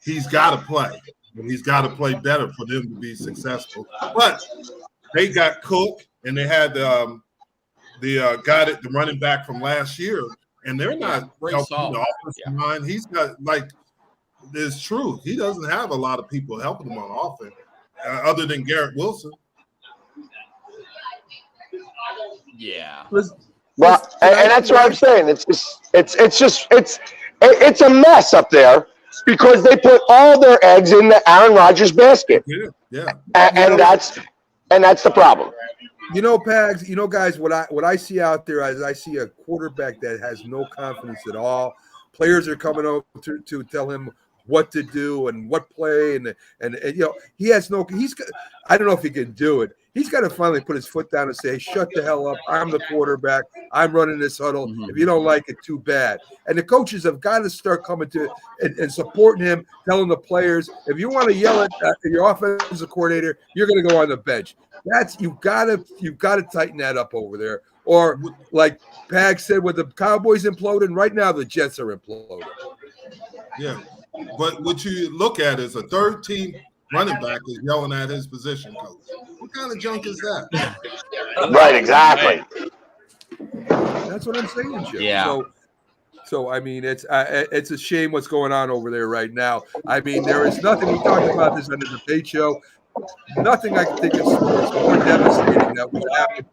he's got to play, and he's got to play better for them to be successful. But they got Cook, and they had the running back from last year, and they're not helping the offensive line. He's got, it's true, he doesn't have a lot of people helping him on offense other than Garrett Wilson. Yeah. Well, and that's what I'm saying. It's a mess up there because they put all their eggs in the Aaron Rodgers basket. Yeah. And that's the problem. You know, Pags, you know, guys, what I see out there is I see a quarterback that has no confidence at all. Players are coming over to tell him what to do and what play, and you know, I don't know if he can do it. He's got to finally put his foot down and say, shut the hell up. I'm the quarterback. I'm running this huddle. If you don't like it, too bad. And the coaches have got to start coming to and supporting him, telling the players, if you want to yell at your offensive coordinator, you're going to go on the bench. You've got to tighten that up over there. Or like Pag said, with the Cowboys imploding, right now the Jets are imploding. Yeah. But what you look at is a third team running back is yelling at his position coach. What kind of junk is that? Right, exactly. That's what I'm saying, Jim. Yeah. So I mean, it's a shame what's going on over there right now. I mean, there is nothing. We talked about this on the debate show. Nothing I can think is more devastating that would happen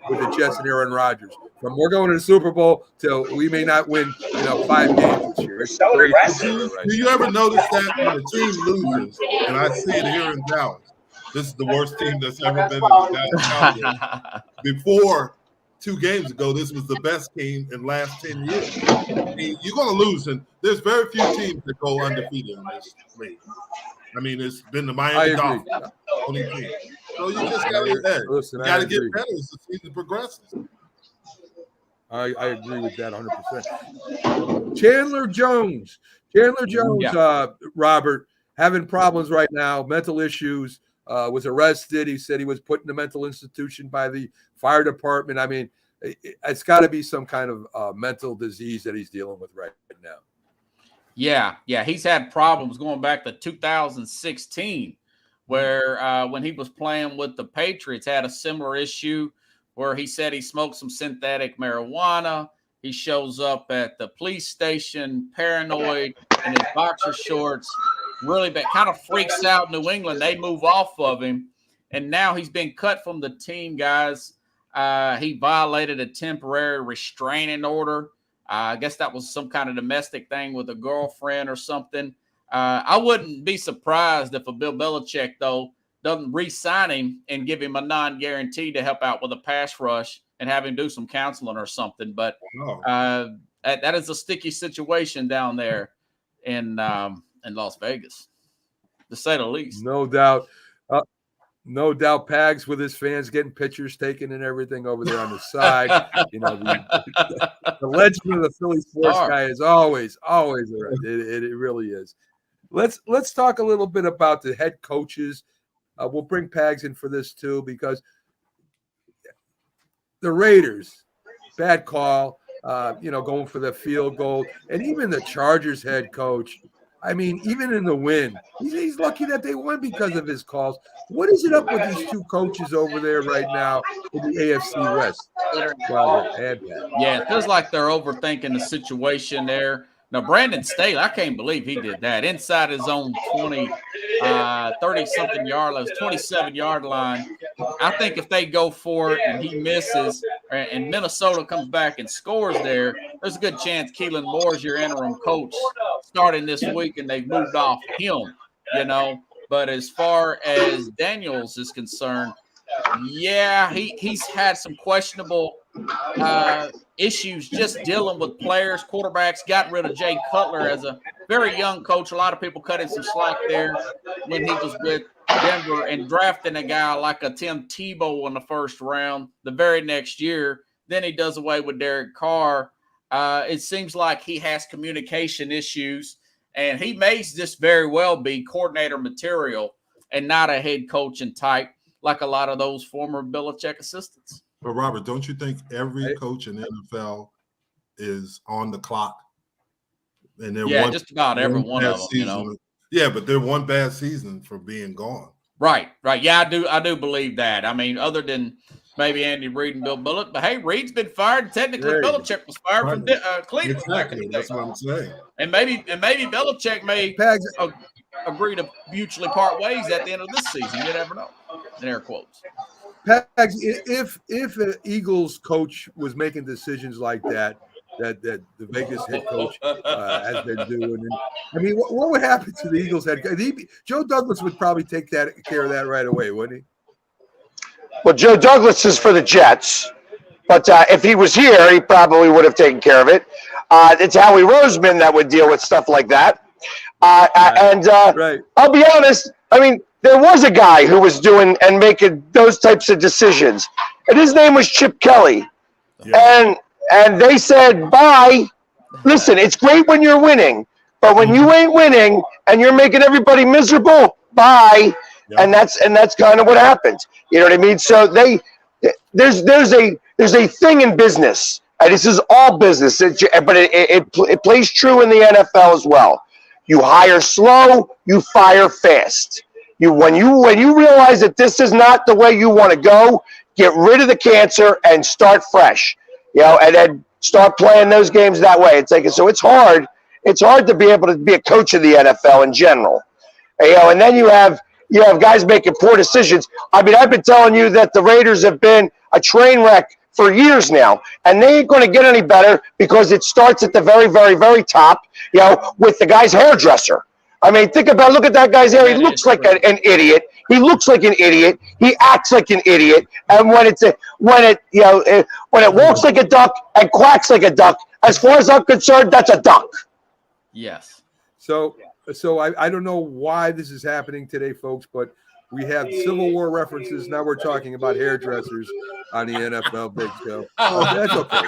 with the Jets and Aaron Rodgers. From we're going to the Super Bowl till we may not win, 5 games this year. It's so aggressive. Do you ever notice that when a team loses, and I see it here in Dallas, this is the worst team that's ever been in the Dallas Cowboys. Before 2 games ago, this was the best team in the last 10 years. I mean, you're going to lose, and there's very few teams that go undefeated in this league. I mean, it's been the Miami Dolphins, only team. So you just got to get better as the season progresses. I agree with that 100%. Chandler Jones, Robert, having problems right now, mental issues, was arrested. He said he was put in a mental institution by the fire department. I mean, it's got to be some kind of mental disease that he's dealing with right now. Yeah, he's had problems going back to 2016, where when he was playing with the Patriots, had a similar issue where he said he smoked some synthetic marijuana. He shows up at the police station, paranoid, in his boxer shorts, really bad, kind of freaks out New England. They move off of him, and now he's been cut from the team, guys. He violated a temporary restraining order. I guess that was some kind of domestic thing with a girlfriend or something. I wouldn't be surprised if a Bill Belichick, though, doesn't re-sign him and give him a non-guarantee to help out with a pass rush and have him do some counseling or something. But that is a sticky situation down there in Las Vegas, to say the least. No doubt. No doubt, Pags with his fans getting pictures taken and everything over there on the side. The legend of the Philly sports guy is always around. It really is. Let's talk a little bit about the head coaches. We'll bring Pags in for this too, because the Raiders, bad call, going for the field goal, and even the Chargers head coach. I mean, even in the win, he's lucky that they won because of his calls. What is it up with these 2 coaches over there right now in the AFC West? Yeah, it feels like they're overthinking the situation there. Now, Brandon Staley, I can't believe he did that. Inside his own 30-something yard line, 27-yard line. I think if they go for it and he misses and Minnesota comes back and scores there's a good chance Keelan Moore's your interim coach starting this week, and they've moved off him, But as far as Daniels is concerned, yeah, he's had some questionable issues just dealing with players, quarterbacks. Got rid of Jay Cutler as a very young coach. A lot of people cut him some slack there when he was with Denver, and drafting a guy like a Tim Tebow in the first round the very next year. Then he does away with Derek Carr. It seems like he has communication issues, and he may just very well be coordinator material and not a head coaching type like a lot of those former Belichick assistants. But Robert, don't you think every coach in the NFL is on the clock? And they're just about every one of them. Yeah, but they're one bad season for being gone. Right. Yeah, I do believe that. I mean, other than maybe Andy Reid and Bill Bullock, but hey, Reid's been fired. Technically, Belichick was fired from Cleveland. Exactly, that's what I'm saying. And maybe Belichick may agree to mutually part ways at the end of this season. You never know. In air quotes. Pags, if an Eagles coach was making decisions like that the Vegas head coach has been doing, and I mean, what would happen to the Eagles head coach? Joe Douglas would probably take care of that right away, wouldn't he? Well, Joe Douglas is for the Jets, but if he was here, he probably would have taken care of it. It's Howie Roseman that would deal with stuff like that. Right. I'll be honest, I mean, there was a guy who was doing and making those types of decisions, and his name was Chip Kelly. Yeah. And they said, bye. Listen, it's great when you're winning, but when you ain't winning and you're making everybody miserable, bye. Yep. And that's kind of what happened. You know what I mean? So there's a thing in business, and this is all business, but it plays true in the NFL as well. You hire slow, you fire fast. When you realize that this is not the way you want to go, get rid of the cancer and start fresh. You know, and then start playing those games that way. It's like, so it's hard. It's hard to be able to be a coach of the NFL in general. You know, and then you have guys making poor decisions. I mean, I've been telling you that the Raiders have been a train wreck for years now, and they ain't going to get any better because it starts at the very, very, very top, you know, with the guy's hairdresser. I mean, look at that guy's hair. He looks like an idiot. He looks like an idiot. He acts like an idiot. And when it walks like a duck and quacks like a duck, as far as I'm concerned, that's a duck. Yes. So I don't know why this is happening today, folks, but we have Civil War references. Now we're talking about hairdressers on the NFL Big Show. That's okay.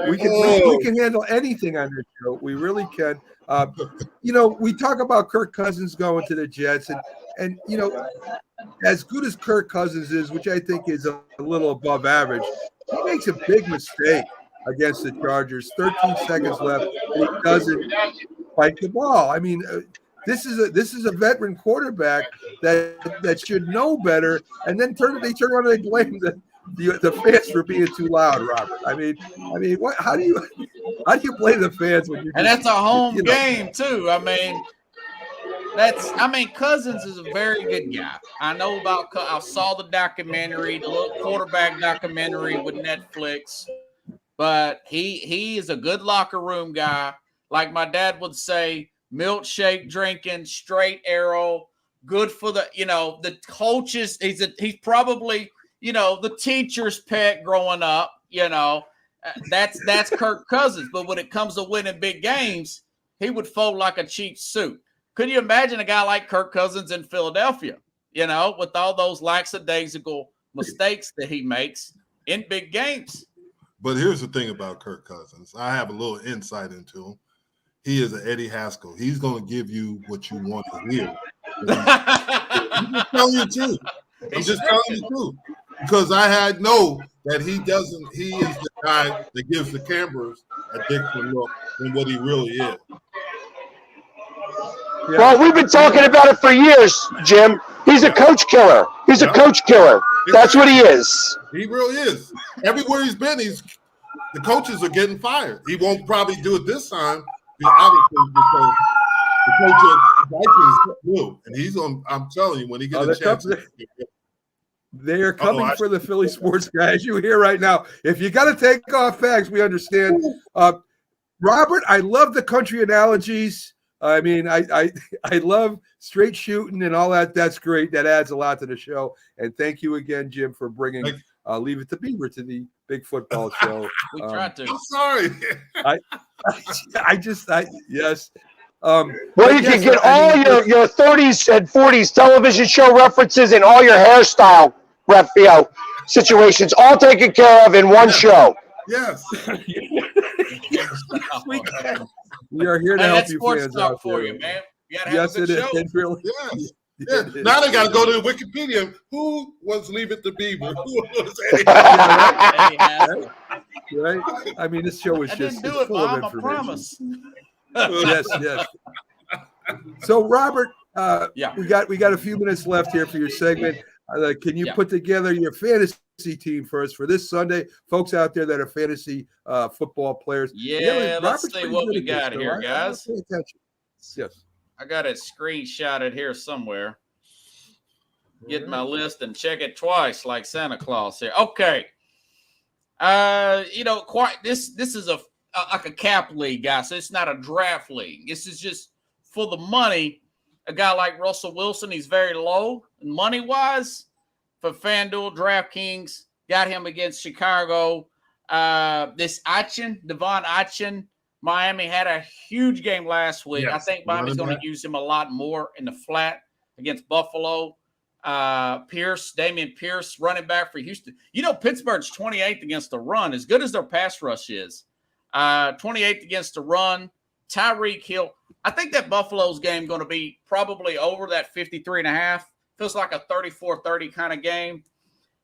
We can handle anything on this show. We really can. You know, we talk about Kirk Cousins going to the Jets, and you know, as good as Kirk Cousins is, which I think is a little above average, he makes a big mistake against the Chargers. 13 seconds left, and he doesn't spike the ball. I mean, this is a veteran quarterback that should know better, and then they turn around and they blame the fans for being too loud, Robert. I mean, what? How do you blame the fans when you? And that's a home game too. I mean, Cousins is a very good guy. I saw the documentary, the little quarterback documentary with Netflix, but he is a good locker room guy. Like my dad would say, milkshake drinking, straight arrow, good for the coaches. He's probably, the teacher's pet growing up, that's Kirk Cousins. But when it comes to winning big games, he would fold like a cheap suit. Could you imagine a guy like Kirk Cousins in Philadelphia, with all those lackadaisical mistakes that he makes in big games? But here's the thing about Kirk Cousins. I have a little insight into him. He is an Eddie Haskell. He's going to give you what you want to hear. I'm just telling you the truth. Because I know that he is the guy that gives the cameras a different look than what he really is. Yeah. Well, we've been talking about it for years, Jim. He's a coach killer. He's a coach killer. That's what he is. He really is. Everywhere he's been, the coaches are getting fired. He won't probably do it this time, obviously, because the coach of the Vikings new, and he's on. I'm telling you, when he gets a chance, they are coming for the Philly sports guys. You hear right now. If you got to take off facts, we understand. Robert, I love the country analogies. I mean, I love straight shooting and all that. That's great. That adds a lot to the show. And thank you again, Jim, for bringing Leave It to Beaver to the big football show. We tried to. I'm sorry. Yes. Well, you can get all your 30s and 40s television show references and all your hairstyle situations all taken care of in one show. Yes. We are here to help you fans out for you, man. You gotta have a good show. It really. Yes. Yeah. Now they got to go to Wikipedia. Who was Leave It to Beaver? Who was Eddie? Right? I mean, this show is just full of information. I promise. Yes. So, Robert, we got a few minutes left here for your segment. Can you put together your fantasy team for us for this Sunday? Folks out there that are fantasy football players. Yeah, let's see what we got here, guys. Pay attention. Yes. I got it screenshotted here somewhere. Get my list and check it twice, like Santa Claus here. Okay. This is like a cap league, guys. So it's not a draft league. This is just for the money. A guy like Russell Wilson, he's very low money-wise for FanDuel, DraftKings. Got him against Chicago. This Devon Achin, Miami had a huge game last week. Yes, I think Miami's going to use him a lot more in the flat against Buffalo. Damian Pierce, running back for Houston. Pittsburgh's 28th against the run, as good as their pass rush is. 28th against the run. Tyreek Hill. I think that Buffalo's game going to be probably over that 53.5. Feels like a 34-30 kind of game.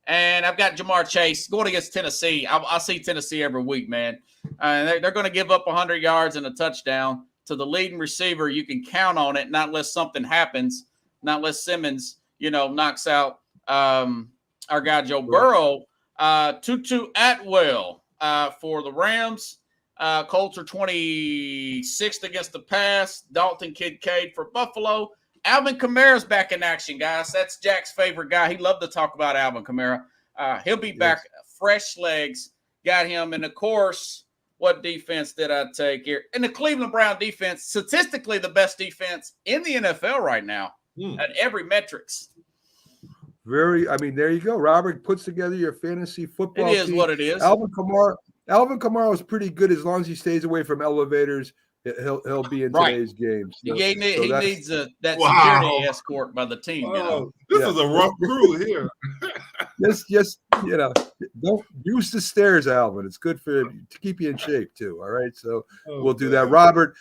And I've got Jamar Chase going against Tennessee. I see Tennessee every week, man. They're going to give up 100 yards and a touchdown to the leading receiver. You can count on it, not unless something happens, not unless Simmons, knocks out our guy Joe Burrow. Tutu Atwell for the Rams. Colts are 26th against the pass. Dalton Kincaid for Buffalo. Alvin Kamara's back in action, guys. That's Jack's favorite guy. He loved to talk about Alvin Kamara. He'll be back, fresh legs. Got him. And, of course, what defense did I take here? And the Cleveland Brown defense, statistically the best defense in the NFL right now at every metrics. There you go. Robert puts together your fantasy football team. It is what it is. Alvin Kamara is pretty good as long as he stays away from elevators. He'll be in today's games. So, he needs that security escort by the team. This is a rough crew here. just don't use the stairs, Alvin. It's good to keep you in shape too. All right, so we'll do that. Robert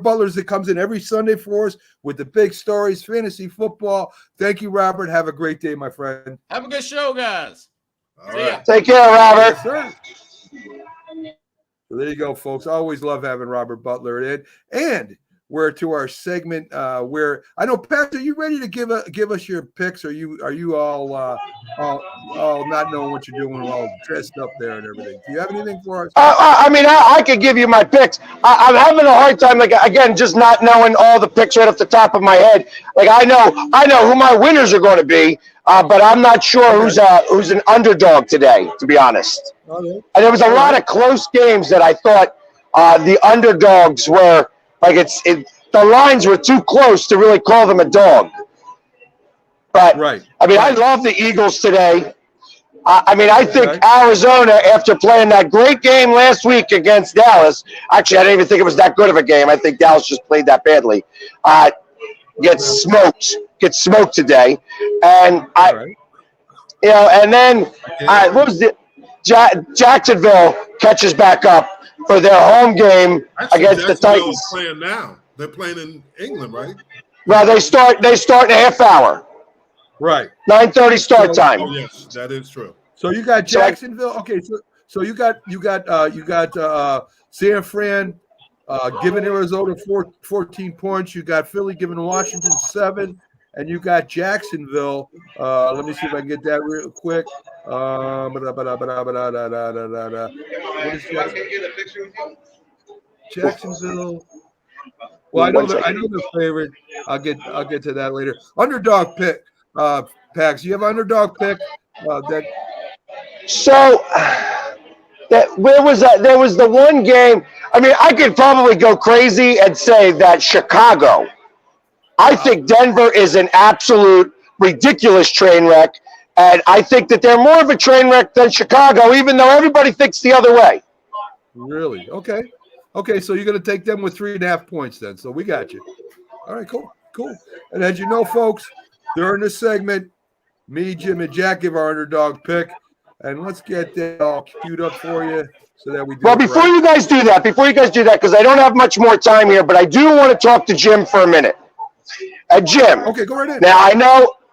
Butler's that comes in every Sunday for us with the big stories, fantasy football. Thank you, Robert. Have a great day, my friend. Have a good show, guys. All right. Take care, Robert. Yes, sir. So there you go, folks. I always love having Robert Butler in. And we're to our segment where I know, Pastor, are you ready to give us your picks? Are you all not knowing what you're doing, all dressed up there and everything? Do you have anything for us? I could give you my picks. I'm having a hard time, just not knowing all the picks right off the top of my head. I know who my winners are going to be, but I'm not sure who's an underdog today, to be honest. Okay. And there was a lot of close games that I thought the underdogs were the lines were too close to really call them a dog. But I love the Eagles today. I think Arizona, after playing that great game last week against Dallas, actually I didn't even think it was that good of a game. I think Dallas just played that badly. Gets smoked today, and and then what was the Jacksonville catches back up for their home game against the Titans. Playing now. They're playing in England, right? Well, they start in a half hour. Right. 9:30 start time. Oh, yes, that is true. So you got Jacksonville. Okay, so you got San Fran giving Arizona 14 points. You got Philly giving Washington 7, and you got Jacksonville. Let me see if I can get that real quick. What is Jacksonville? Well, I know the favorite. I'll get to that later. Underdog pick, Pax. You have an underdog pick So where was that? There was the one game. I could probably go crazy and say that Chicago. I think Denver is an absolute ridiculous train wreck, and I think that they're more of a train wreck than Chicago, even though everybody thinks the other way. Really? Okay. So you're going to take them with 3.5 points then. So we got you. All right, cool. And as you know, folks, during this segment, me, Jim, and Jack give our underdog pick, and let's get that all queued up for you so that we do. Well, before you guys do that, because I don't have much more time here, but I do want to talk to Jim for a minute. Jim. Okay, go right in. Now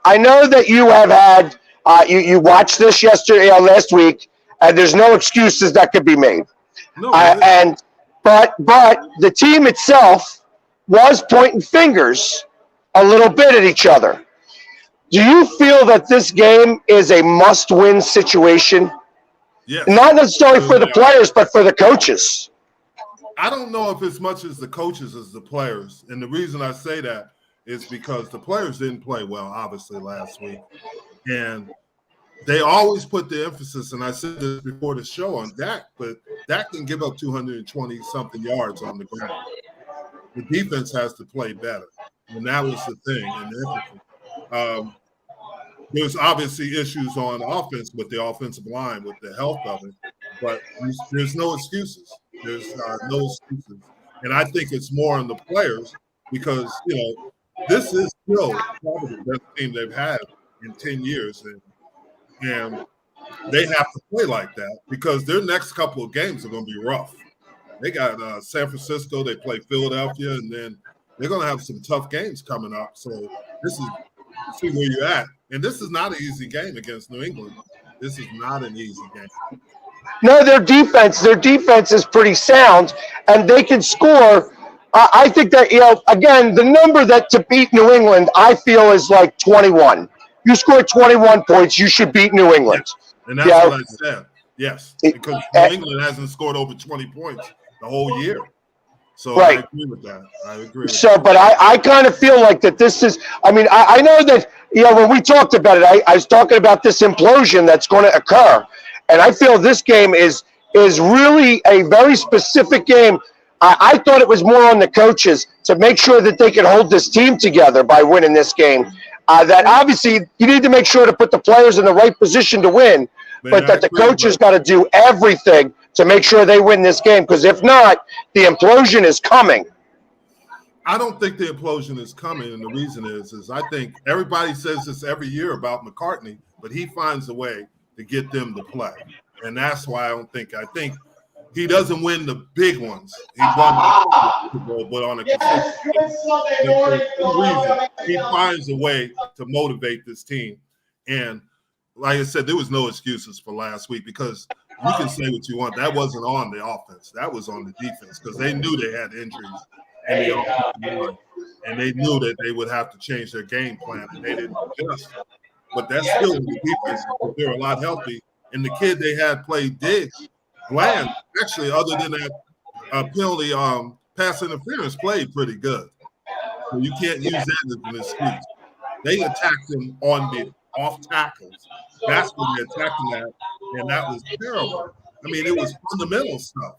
I know that you have had you watched this last week, and there's no excuses that could be made. No, but the team itself was pointing fingers a little bit at each other. Do you feel that this game is a must-win situation? Yes. Not necessarily for the players, but for the coaches. I don't know if as much as the coaches as the players. And the reason I say that is because the players didn't play well, obviously, last week. And they always put the emphasis, and I said this before the show, on Dak, but Dak can give up 220-something yards on the ground. The defense has to play better, and that was the thing. And the there's obviously issues on offense with the offensive line, with the health of it, but there's no excuses. There's no excuses. And I think it's more on the players because, this is still probably the best team they've had in 10 years. And they have to play like that because their next couple of games are going to be rough. They got San Francisco, they play Philadelphia, and then they're going to have some tough games coming up. So this is see where you're at. And this is not an easy game against New England. This is not an easy game. No, their defense is pretty sound, and they can score. I think that, again, the number that to beat New England, I feel, is like 21. You score 21 points, you should beat New England. Yes. And that's what I said. Yes, because New England hasn't scored over 20 points the whole year. So right. I agree with that. I agree. But I kind of feel like that this is, I know that, when we talked about it, I was talking about this implosion that's going to occur. And I feel this game is really a very specific game. I thought it was more on the coaches to make sure that they could hold this team together by winning this game. That obviously you need to make sure to put the players in the right position to win, but that the coaches got to do everything to make sure they win this game, because if not, the implosion is coming. I don't think the implosion is coming, and the reason is I think everybody says this every year about McCartney, but he finds a way to get them to play. And that's why I think he doesn't win the big ones. He won the Super Bowl, but on a consistent reason, he finds a way to motivate this team. And like I said, there was no excuses for last week because you can say what you want. That wasn't on the offense. That was on the defense because they knew they had injuries in the offensive line. And they knew that they would have to change their game plan, and they didn't adjust. But that's still in the defense. They're a lot healthy. And the kid they had played Diggs, Bland, actually, other than that penalty pass interference, played pretty good. So you can't use that as an excuse. They attacked him on the off tackles. That's when they attacked him at, and that was terrible. It was fundamental stuff.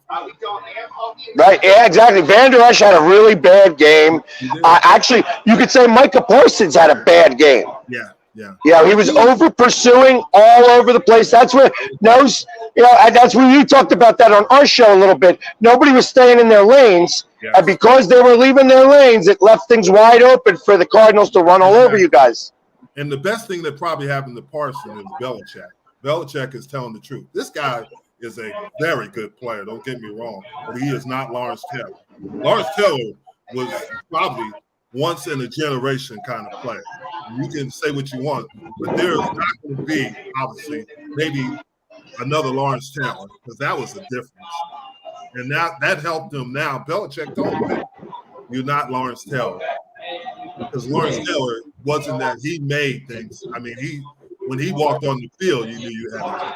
Right, yeah, exactly. Van Der Esch had a really bad game. Actually, you could say Micah Parsons had a bad game. Yeah, he was over pursuing all over the place. That's where that's where you talked about that on our show a little bit. Nobody was staying in their lanes, and because they were leaving their lanes, it left things wide open for the Cardinals to run all over you guys. And the best thing that probably happened to Parsons is Belichick. Belichick is telling the truth. This guy is a very good player, don't get me wrong, but he is not Lawrence Taylor. Lawrence Taylor was probably once in a generation kind of player. You can say what you want, but there is not going to be, obviously, maybe another Lawrence Taylor, because that was the difference. And that helped him now. Belichick told him, you're not Lawrence Taylor. Because Lawrence Taylor wasn't that he made things. When he walked on the field, you knew you had to.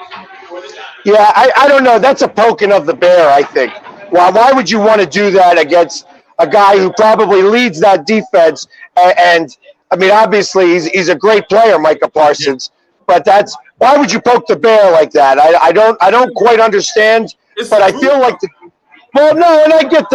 Yeah, I don't know. That's a poking of the bear, I think. Why would you want to do that against a guy who probably leads that defense? And obviously he's a great player, Micah Parsons. Yeah. But why would you poke the bear like that? I don't quite understand. But I feel like and I get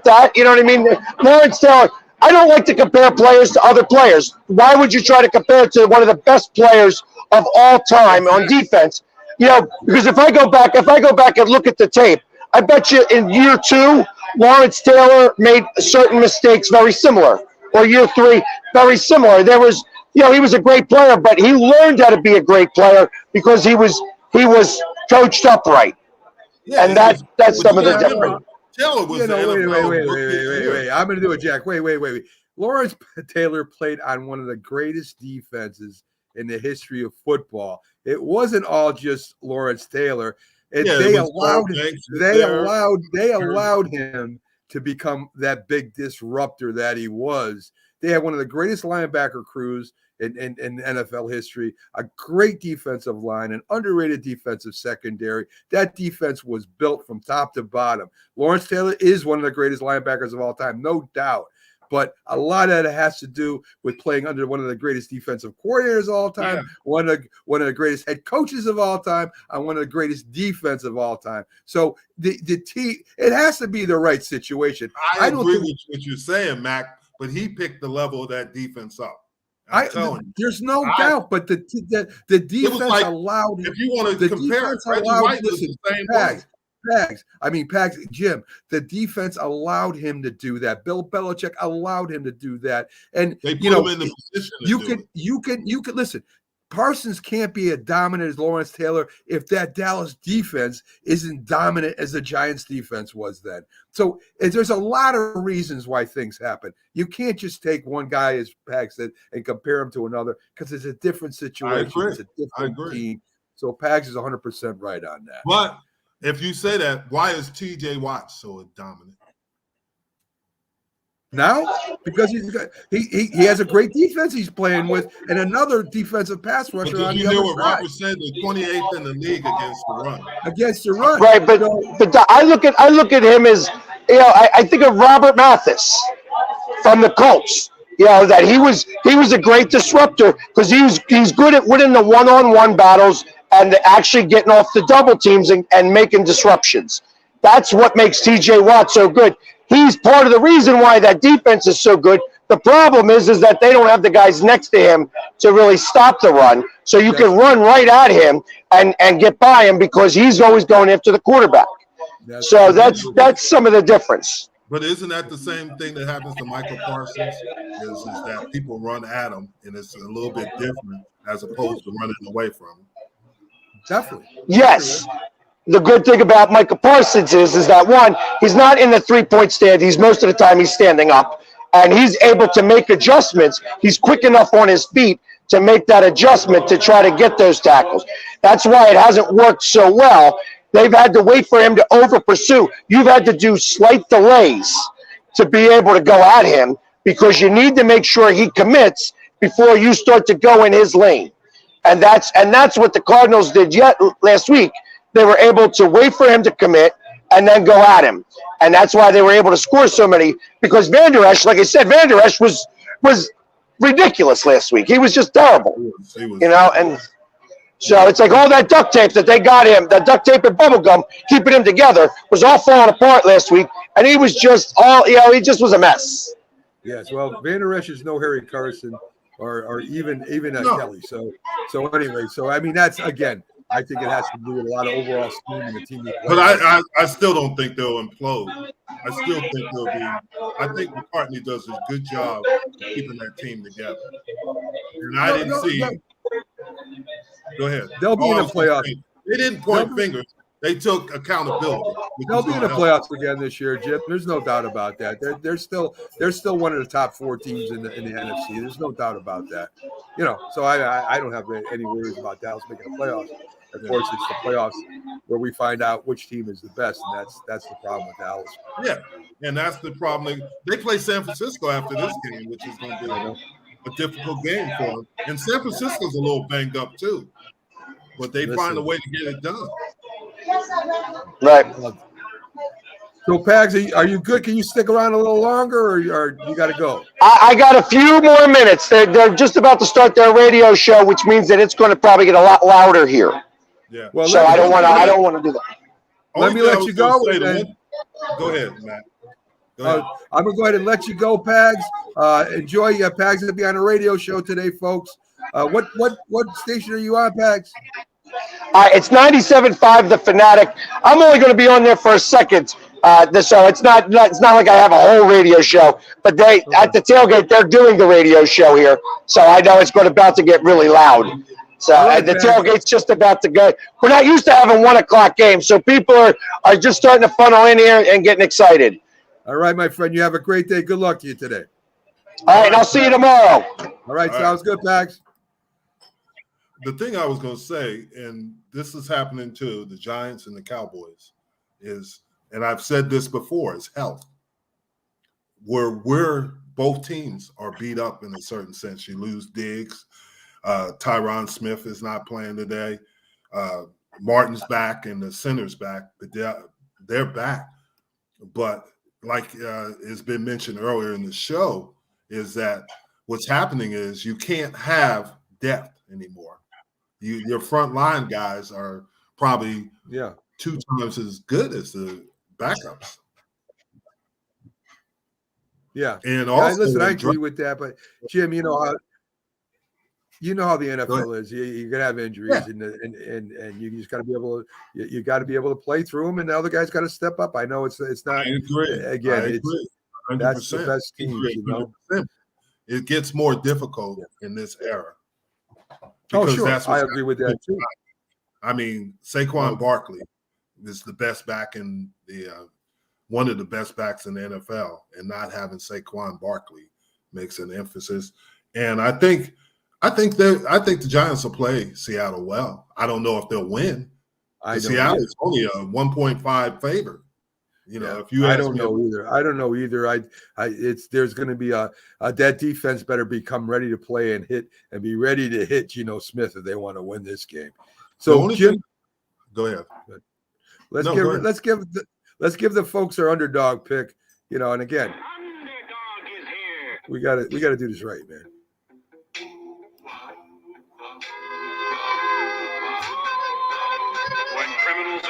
that. You know what I mean? Lawrence Taylor. I don't like to compare players to other players. Why would you try to compare to one of the best players of all time on defense? Because if I go back and look at the tape, I bet you in year 2, Lawrence Taylor made certain mistakes very similar. Or year 3, very similar. There was, he was a great player, but he learned how to be a great player because he was coached up right. Yeah, and that's some of the difference. Taylor was wait. I'm going to do it, Jack. Wait. Lawrence Taylor played on one of the greatest defenses in the history of football. It wasn't all just Lawrence Taylor. They allowed him to become that big disruptor that he was. They had one of the greatest linebacker crews in NFL history, a great defensive line, an underrated defensive secondary. That defense was built from top to bottom. Lawrence Taylor is one of the greatest linebackers of all time, no doubt. but a lot of it has to do with playing under one of the greatest defensive coordinators of all time, one of the greatest head coaches of all time, and one of the greatest defense of all time. So the team, it has to be the right situation. I agree with what you're saying, Mac, but he picked the level of that defense up. There's no doubt, but the defense like, allowed. If you want to compare, Reggie White was the same way. Pags, Jim, the defense allowed him to do that. Bill Belichick allowed him to do that. And they put him in the position you can listen. Parsons can't be as dominant as Lawrence Taylor if that Dallas defense isn't dominant as the Giants defense was then. So there's a lot of reasons why things happen. You can't just take one guy, as Pags said, and compare him to another because it's a different situation. It's a different team. So Pags is 100% right on that. But if you say that, why is TJ Watt so dominant? Now, because he has a great defense he's playing with, and another defensive pass rusher on the other side. You know what Robert said? The 28th in the league against the run. Right, but I look at him as, I think of Robert Mathis from the Colts. That he was a great disruptor because he's good at winning the one-on-one battles and actually getting off the double teams and making disruptions. That's what makes TJ Watt so good. He's part of the reason why that defense is so good. The problem is that they don't have the guys next to him to really stop the run. So you can run right at him and get by him because he's always going after the quarterback. So that's some of the difference. But isn't that the same thing that happens to Michael Parsons? Is that people run at him, and it's a little bit different as opposed to running away from him. Definitely. Yes. The good thing about Michael Parsons is that, one, he's not in the three-point stand. Most of the time he's standing up, and he's able to make adjustments. He's quick enough on his feet to make that adjustment to try to get those tackles. That's why it hasn't worked so well. They've had to wait for him to over-pursue. You've had to do slight delays to be able to go at him because you need to make sure he commits before you start to go in his lane. And that's what the Cardinals did last week. They were able to wait for him to commit and then go at him. And that's why they were able to score so many, because Van Der Esch, like I said, Van Der Esch was ridiculous last week. He was just terrible, and so it's like all that duct tape that they got him, that duct tape and bubble gum, keeping him together, was all falling apart last week. And he was just he just was a mess. Yes, well, Van Der Esch is no Harry Carson or even Kelly. So anyway, I mean, that's, again, I think it has to do with a lot of overall scheme in the team. But I still don't think they'll implode. I still think they'll be. I think McCartney does a good job of keeping that team together. And I didn't see. Go ahead. They'll be in the playoffs. They didn't point fingers. They took accountability. They'll be in the playoffs again this year, Jim. There's no doubt about that. They're still one of the top four teams in the NFC. There's no doubt about that. So I don't have any worries about Dallas making the playoffs. Of course, it's the playoffs where we find out which team is the best, and that's the problem with Dallas. Yeah, and that's the problem. They play San Francisco after this game, which is going to be a difficult game for them. And San Francisco's a little banged up too, but they find a way to get it done. Right. So, Pags, are you good? Can you stick around a little longer, or you got to go? I got a few more minutes. They're just about to start their radio show, which means that it's going to probably get a lot louder here. Yeah. Well, so I don't want to do that. Let me let you go. Go ahead, Matt. I'm gonna go ahead and let you go, Pags. Enjoy. Pags to be on a radio show today, folks. What station are you on, Pags? It's 97.5 The Fanatic. I'm only going to be on there for a second. So it's not like I have a whole radio show, but at the tailgate they're doing the radio show here, so I know it's about to get really loud. So the tailgate's just about to go. We're not used to having 1 o'clock games, so people are just starting to funnel in here and getting excited. All right, my friend. You have a great day. Good luck to you today. All right, and I'll see you tomorrow. All right, sounds good, Pags. The thing I was going to say, and this is happening to the Giants and the Cowboys, is, and I've said this before, is health. Where both teams are beat up in a certain sense. You lose Diggs. Tyron Smith is not playing today. Martin's back and the center's back. But they're back. But like has been mentioned earlier in the show, is that what's happening is you can't have depth anymore. Your front line guys are probably 2 times as good as the backups. Yeah. And also, listen, I agree with that. But Jim, you know how the NFL is. You're gonna have injuries, and you just got to be able to you got to be able to play through them, and the other guys got to step up. I know it's not. I agree. Again, I agree. 100%. That's the best teams. You know, it gets more difficult in this era. Because sure, I agree with that too. I mean, Saquon Barkley is the best back in the one of the best backs in the NFL, and not having Saquon Barkley makes an emphasis. And I think the Giants will play Seattle well. I don't know if they'll win. Seattle is only a 1.5 favorite. You know, if you I don't know either. There's going to be that defense better become ready to play and hit and be ready to hit Geno Smith if they want to win this game. So Jim, go ahead. Let's give the folks our underdog pick. You know, and again, we got to do this right, man.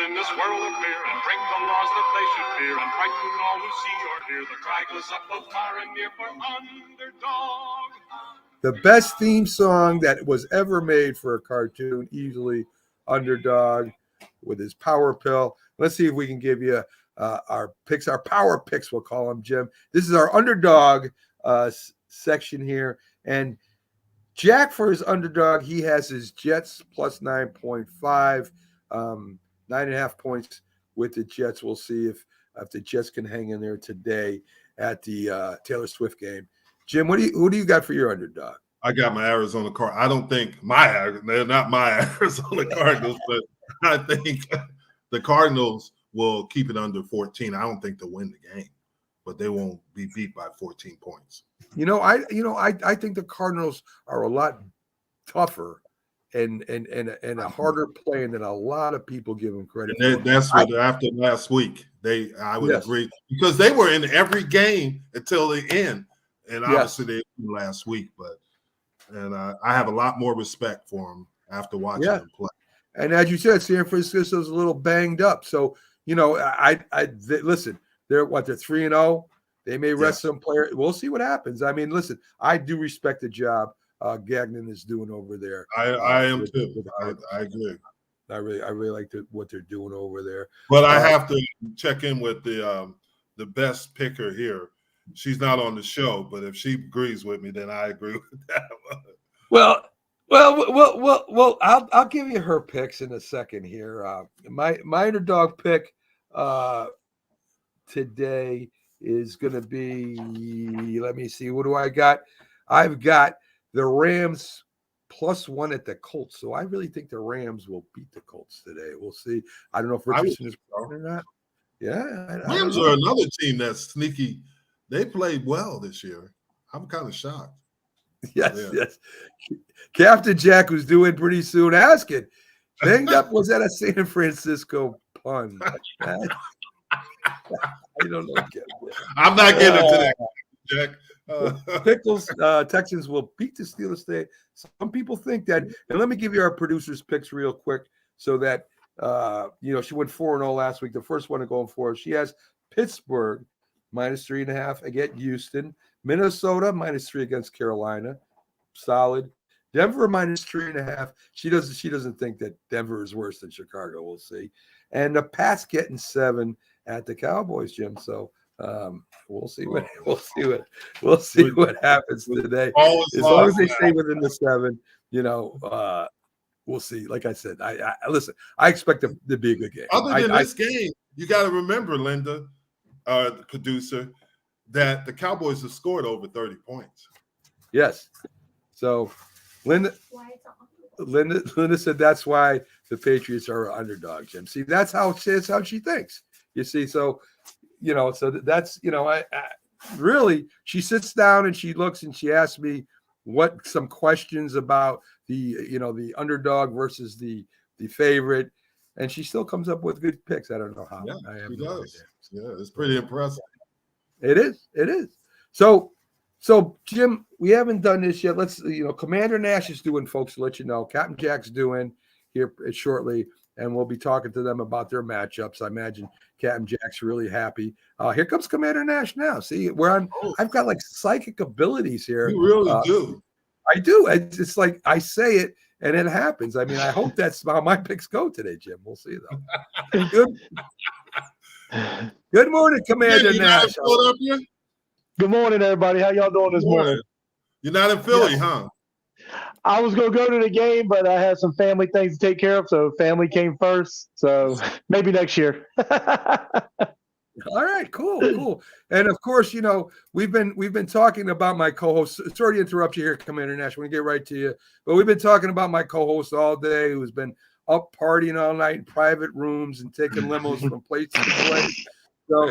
In this world appear and break the laws that they should fear and frighten all who see or hear. The cry goes up both far and near for underdog. The best theme song that was ever made for a cartoon, easily Underdog with his power pill. Let's see if we can give you our picks, our power picks, we'll call them, Jim. This is our underdog section here. And Jack, for his underdog, he has his Jets plus 9.5. 9.5 points with the Jets. We'll see if the Jets can hang in there today at the Taylor Swift game. Jim, who do you got for your underdog? I got my Arizona Cardinals. I don't think they're not my Arizona Cardinals, but I think the Cardinals will keep it under 14. I don't think they'll win the game, but they won't be beat by 14 points. I think the Cardinals are a lot tougher and a harder playing than a lot of people give them credit for. That's what after last week, I would agree, because they were in every game until the end, and obviously they won last week. I have a lot more respect for them after watching them play. And as you said, San Francisco's a little banged up, so listen. They're 3-0. They may rest some players. We'll see what happens. I mean, listen, I do respect the job Gagnon is doing over there. I am too. I agree. I really like what they're doing over there. But I have to check in with the best picker here. She's not on the show, but if she agrees with me, then I agree with that one. Well. I'll give you her picks in a second here. My underdog pick today is going to be. Let me see. What do I got? I've got the Rams +1 at the Colts. So I really think the Rams will beat the Colts today. We'll see. I don't know if Richardson is playing or not. Yeah. Rams are another team that's sneaky. They played well this year. I'm kind of shocked. Yes. Captain Jack, who's due in pretty soon, asking, banged up, was that a San Francisco pun? I don't know. I'm not getting into that, Jack. Pickles, Texans will beat the Steelers today. Some people think that, and let me give you our producer's picks real quick so that she went 4-0 last week. The first one to go for. She has Pittsburgh -3.5 against Houston, Minnesota -3 against Carolina, solid. Denver -3.5. She doesn't think that Denver is worse than Chicago. We'll see. And the Pats getting 7 at the Cowboys, Jim. So we'll see what happens today. As long as they stay within the 7, we'll see. Like I said, I listen. I expect it to be a good game. Other than this game, you got to remember, Linda, the producer, that the Cowboys have scored over 30 points. Yes. So, Linda said that's why the Patriots are underdog, Jim. See, that's how she thinks. You see, so so that's I really, she sits down and she looks and she asks me some questions about the underdog versus the favorite, and she still comes up with good picks. I don't know how. Yeah, she does. Yeah, it's pretty impressive. It is. It is. So Jim, we haven't done this yet. Let's, Commander Nash is doing, folks, to let you know. Captain Jack's doing here shortly, and we'll be talking to them about their matchups. I imagine Captain Jack's really happy. Here comes Commander Nash now. See, I've got like psychic abilities here. You really do. I do. It's like I say it and it happens. I mean, I hope that's how my picks go today, Jim. We'll see though. Good morning, Commander Nash. Good morning, everybody. How y'all doing this morning? You're not in Philly, huh? I was going to go to the game, but I had some family things to take care of, so family came first. So maybe next year. All right, cool. And of course, we've been talking about my co-host. Sorry to interrupt you here, Commander Nash. We're gonna get right to you, but we've been talking about my co-host all day, who's been up partying all night in private rooms and taking limos from place to place. So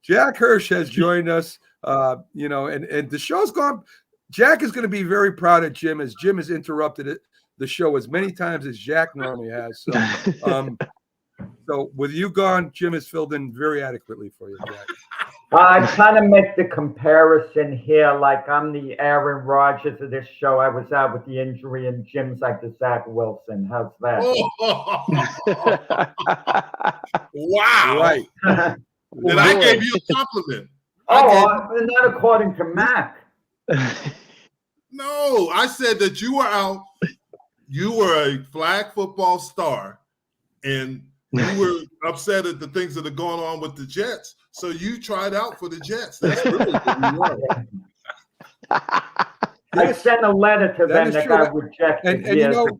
Jack Hirsch has joined us. And the show's gone. Jack is going to be very proud of Jim, as Jim has interrupted the show as many times as Jack normally has. So, so with you gone, Jim has filled in very adequately for you, Jack. I kind of make the comparison here, like I'm the Aaron Rodgers of this show. I was out with the injury, and Jim's like the Zach Wilson. How's that? Wow! Right. And I gave you a compliment. Not according to Mac. No, I said that you were out. You were a flag football star, and you were upset at the things that are going on with the Jets. So you tried out for the Jets. That's really what you were. I sent a letter to them that got rejected years ago.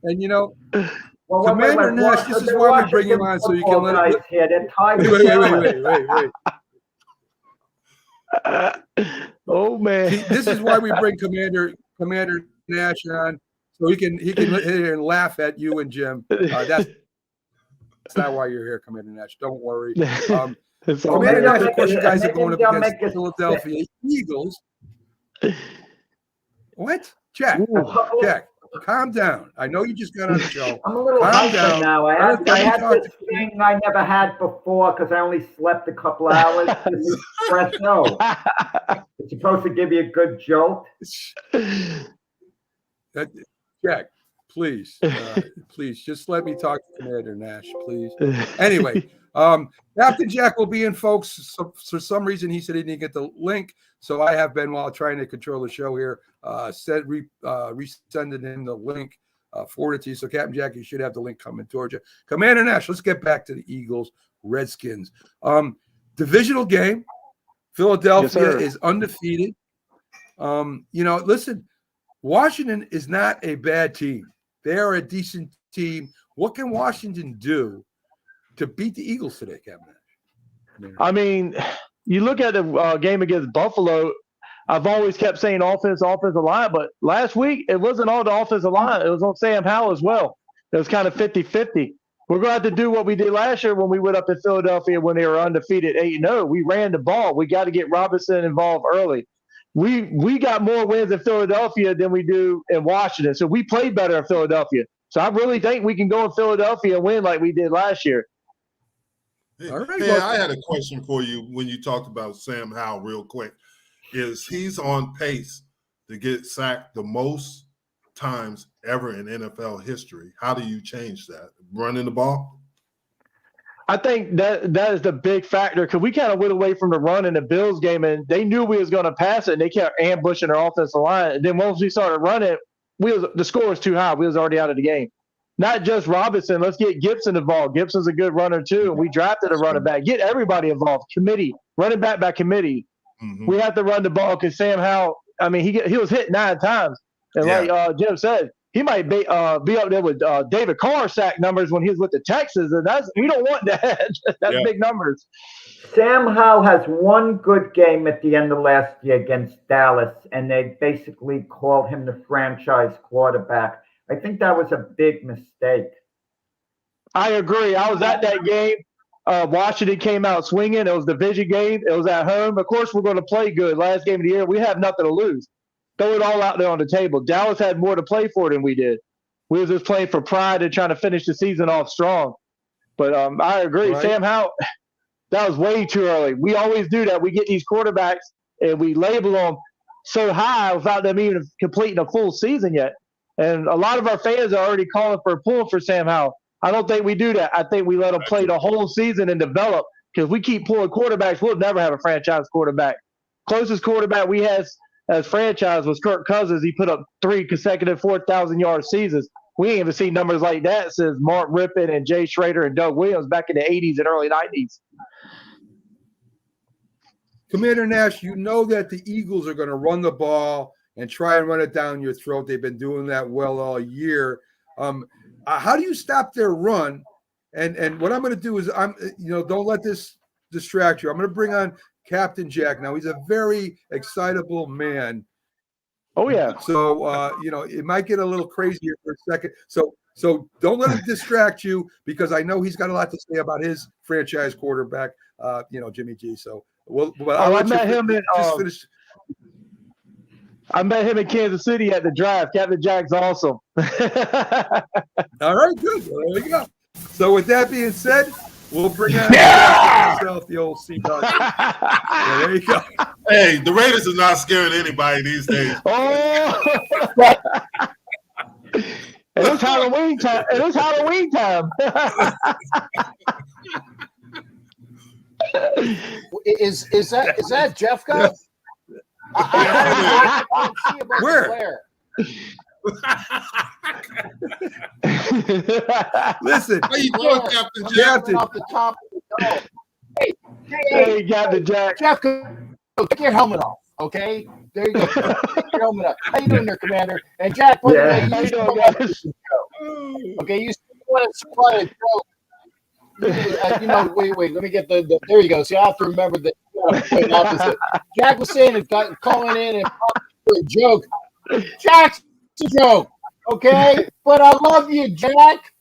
And Commander Nash, this is why we bring him on, so you can let it. Wait. Oh man! This is why we bring Commander Nash on, so he can hit here and laugh at you and Jim. That's not why you're here, Commander Nash. Don't worry. Commander Nash, of course, you guys are going up against the Philadelphia Eagles. What, Jack? Jack, calm down. I know you just got on the show. I'm a little hyper now. I had this thing I never had before because I only slept a couple hours. Espresso. It's supposed to give you a good jolt. Jack, please, just let me talk to Commander Nash, please. Anyway, Captain Jack will be in, folks. So, for some reason, he said he didn't get the link, so I have been, while trying to control the show here, resending him the link, forward it to you. So, Captain Jack, you should have the link coming towards you. Commander Nash, let's get back to the Eagles, Redskins. Divisional game. Philadelphia is undefeated. Listen, Washington is not a bad team. They are a decent team. What can Washington do to beat the Eagles today, Captain? I mean, you look at the game against Buffalo. I've always kept saying offensive line, but last week it wasn't all the offensive line. It was on Sam Howell as well. It was kind of 50-50. We're going to have to do what we did last year when we went up in Philadelphia when they were undefeated 8-0. We ran the ball. We got to get Robinson involved early. We got more wins in Philadelphia than we do in Washington. So we played better in Philadelphia. So I really think we can go in Philadelphia and win like we did last year. All right. Yeah, I had a question for you when you talked about Sam Howell real quick. He's on pace to get sacked the most times ever in NFL history. How do you change that? Running the ball? I think that is the big factor because we kind of went away from the run in the Bills game, and they knew we was going to pass it, and they kept ambushing our offensive line. And then once we started running, the score was too high. We was already out of the game. Not just Robinson. Let's get Gibson involved. Gibson's a good runner too, and we drafted a running back. Get everybody involved. Committee, running back by committee. Mm-hmm. We have to run the ball because Sam Howell. I mean, he was hit 9 times, and like Jim said, he might be up there with David Carr sack numbers when he was with the Texans, and we don't want that. That's big numbers. Sam Howell has one good game at the end of last year against Dallas, and they basically called him the franchise quarterback. I think that was a big mistake. I agree. I was at that game. Washington came out swinging. It was the division game. It was at home. Of course, we're going to play good. Last game of the year, we have nothing to lose. Throw it all out there on the table. Dallas had more to play for than we did. We was just playing for pride and trying to finish the season off strong. But I agree. Right. Sam Howell, That was way too early. We always do that. We get these quarterbacks and we label them so high without them even completing a full season yet. And a lot of our fans are already calling for a pull for Sam Howell. I don't think we do that. I think we let them play the whole season and develop, because we keep pulling quarterbacks. We'll never have a franchise quarterback. Closest quarterback we had as franchise was Kirk Cousins. He put up 3 consecutive 4,000-yard seasons. We ain't even seen numbers like that since Mark Rippon and Jay Schrader and Doug Williams back in the 80s and early 90s. Commander Nash, you know that the Eagles are going to run the ball and try and run it down your throat. They've been doing that well all year. How do you stop their run? And what I'm going to do is don't let this distract you. I'm going to bring on Captain Jack. Now, he's a very excitable man. Oh, yeah. So, it might get a little crazier for a second. So don't let it distract you, because I know he's got a lot to say about his franchise quarterback, Jimmy G. So, I met him in Kansas City at the drive. Captain Jack's awesome. All right, good. Well, there you go. So with that being said, we'll bring on himself, the old Seahawks. There you go. Hey, the Raiders are not scaring anybody these days. Oh, it is Halloween time. It is Halloween time. Is that Jeff guy? I can't see above Where? the glare. Listen, How you doing, Captain Jack? Captain. Off the top of the dome. Hey, Captain Jack. Jeff, take your helmet off, okay? There you go. Take your helmet off. How you doing there, Commander? And Jack, by the way, How you you still doing, want guys? to show. Okay, you still want to supply a joke. Wait, let me get the there you go. See, I have to remember that you gotta play opposite. Jack was saying calling in and a joke. Jack's a joke, okay? But I love you, Jack.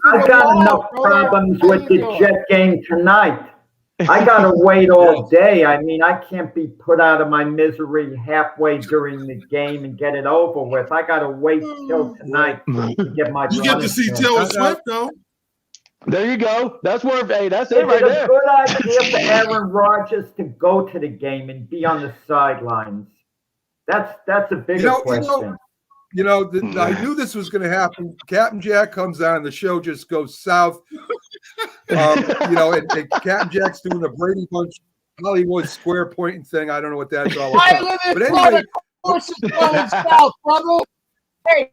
I got enough problems with the Jet game tonight. I got to wait all day. I mean, I can't be put out of my misery halfway during the game and get it over with. I got to wait till tonight to get my. You get to see Taylor Swift, though. There you go. That's where. Hey, that's Is it right it a there. good idea for Aaron Rodgers to go to the game and be on the sidelines? That's a bigger question. I knew this was going to happen. Captain Jack comes on, the show just goes south. And Captain Jack's doing the Brady Bunch Hollywood square pointing thing. I don't know what that's all about. I live in Florida. Of course it's going south, brother. Hey,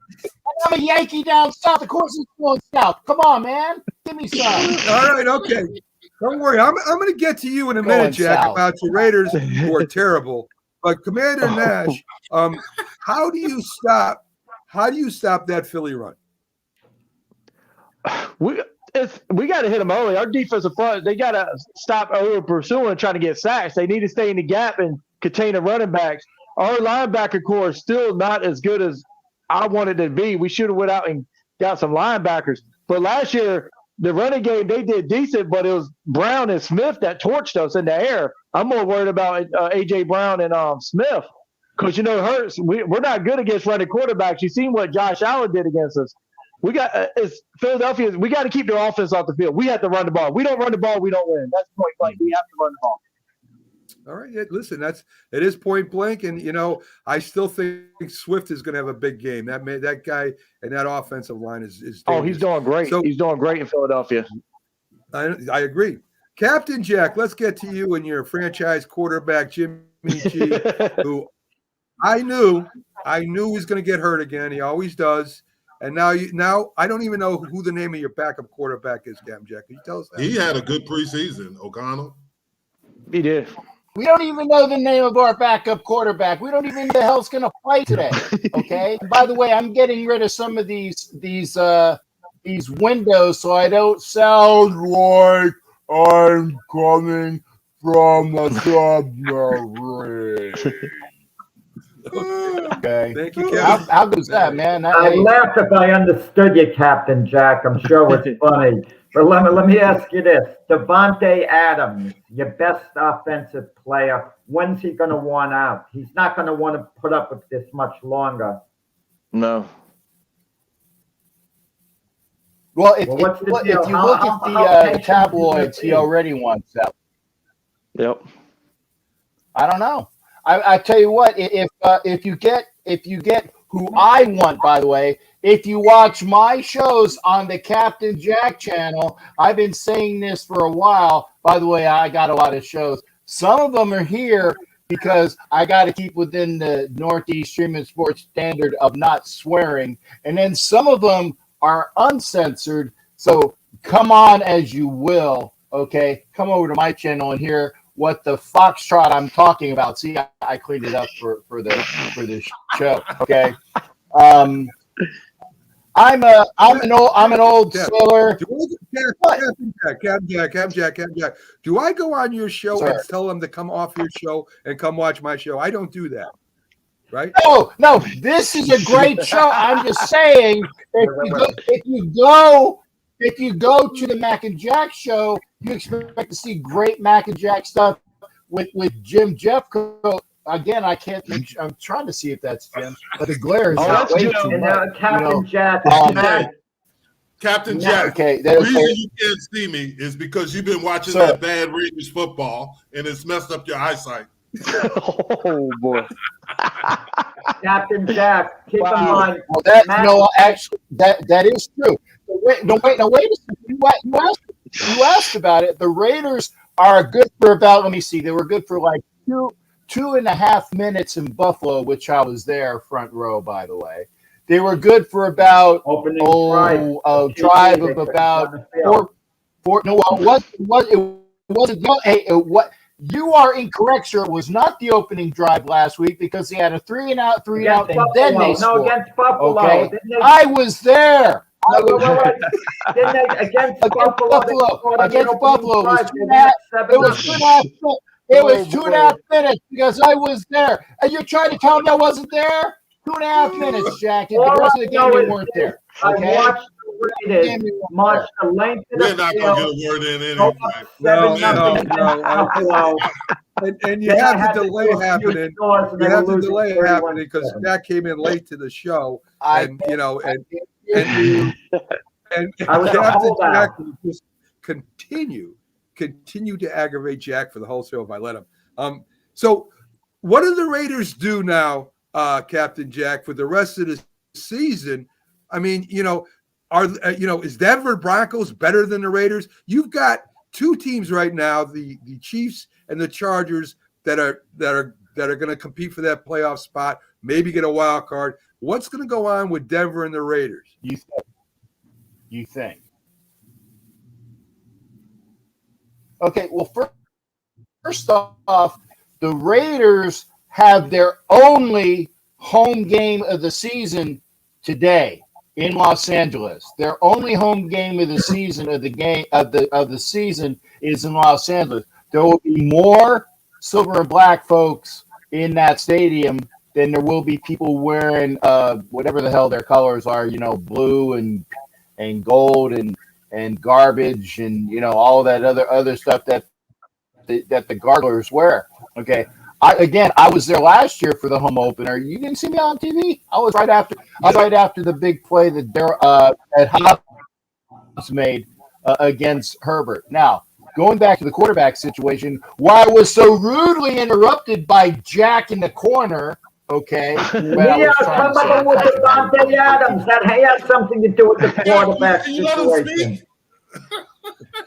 I'm a Yankee down south. Of course it's going south. Come on, man. Give me some. All right, okay. Don't worry. I'm going to get to you in a minute, Jack, about your Raiders, who are terrible. But Commander Nash, how do you stop that Philly run? We got to hit them early. Our defensive front, they got to stop over pursuing and trying to get sacks. They need to stay in the gap and contain the running backs. Our linebacker core is still not as good as I wanted it to be. We should have went out and got some linebackers. But last year, the running game, they did decent, but it was Brown and Smith that torched us in the air. I'm more worried about A.J. Brown and Smith, because, it hurts. We're not good against running quarterbacks. You've seen what Josh Allen did against us. We got Philadelphia. We got to keep their offense off the field. We have to run the ball. We don't run the ball, we don't win. That's point blank. We have to run the ball. All right. Listen, it is point blank, and I still think Swift is going to have a big game. That guy and that offensive line is dangerous. Oh, he's doing great. He's doing great in Philadelphia. I agree. Captain Jack, let's get to you and your franchise quarterback, Jimmy G, who I knew was going to get hurt again. He always does. And now I don't even know who the name of your backup quarterback is, Captain Jack. Can you tell us that? He had a good preseason, O'Connell. He did. We don't even know the name of our backup quarterback. We don't even know the hell's going to play today. Okay. And by the way, I'm getting rid of some of these windows so I don't sound like I'm coming from a submarine. Okay. Thank you, Captain. How good's that, man? I'd laugh if I understood you, Captain Jack. I'm sure it's funny. But let me ask you this. Devontae Adams, your best offensive player, when's he going to want out? He's not going to want to put up with this much longer. No. Well, if you what's the deal? look at the tabloids, he already wants out. Yep. I don't know. I tell you what, if you get who I want, by the way, if you watch my shows on the Captain Jack channel, I've been saying this for a while. By the way, I got a lot of shows. Some of them are here because I got to keep within the Northeast Streaming Sports standard of not swearing. And then some of them are uncensored. So come on as you will. Okay. Come over to my channel and hear what the foxtrot I'm talking about. See, I cleaned it up for the show. Okay. I'm an old sailor. Captain Jack. Do I go on your show Sir. and tell them to come off your show and come watch my show? I don't do that, right? No, this is a great show. I'm just saying, if you go to the Mac and Jack show, you expect to see great Mac and Jack stuff with Jim Jeffco. Again, I can't make sure. I'm trying to see if that's Jim, but the glare is that's way Jim. too And much. Captain Jack. Captain Jack, Okay, the reason you can't see me is because you've been watching Sir. that bad Raiders football and it's messed up your eyesight. Oh boy. Captain Jack, keep in mind. Well, that Matt- actually, that is true. Wait a second. You asked about it. The Raiders are good for about. Let me see. They were good for like 2.5 minutes in Buffalo, which I was there, front row, by the way. They were good for about Opening a drive of about four. No, it wasn't. No, hey, what? You are incorrect, sir. It was not the opening drive last week because he had a 3-and-out, and then they scored. against Buffalo. Okay, Didn't they- I was there. Didn't they, against Buffalo, Against Buffalo, it was 2.5. It was 2.5 minutes because I was there. And you're trying to tell me I wasn't there? 2.5 minutes, Jackie. The rest of the game you weren't there. Okay? I watched the Raiders march the length of We're the not field. going to get a word in go anyway. up 7-0 against Buffalo. And you Then I have had the to delay do a few happening. scores and You they have were the losing delay 31-7. happening because Jack came in late to the show, and you know, and I was a Captain holdout. Jack will just continue to aggravate Jack for the whole show if I let him. So what do the Raiders do now, Captain Jack, for the rest of the season? I mean, you know, is Denver Broncos better than the Raiders? You've got two teams right now, the Chiefs and the Chargers, that are going to compete for that playoff spot, maybe get a wild card. What's going to go on with Denver and the Raiders? You think? Okay, well, first off, the Raiders have their only home game of the season today in Los Angeles. Their only home game of the season of the season is in Los Angeles. There will be more silver and black folks in that stadium than there will be people wearing whatever the hell their colors are, you know, blue and gold and garbage and, you know, all that other stuff that the garglers wear. Okay. I was there last year for the home opener. You didn't see me on TV. I was right after the big play that Hobbs made against Herbert. Now, going back to the quarterback situation, why I was so rudely interrupted by Jack in the corner. Okay. Yeah, some of them with Devontae Adams. That had something to do with the quarterback situation.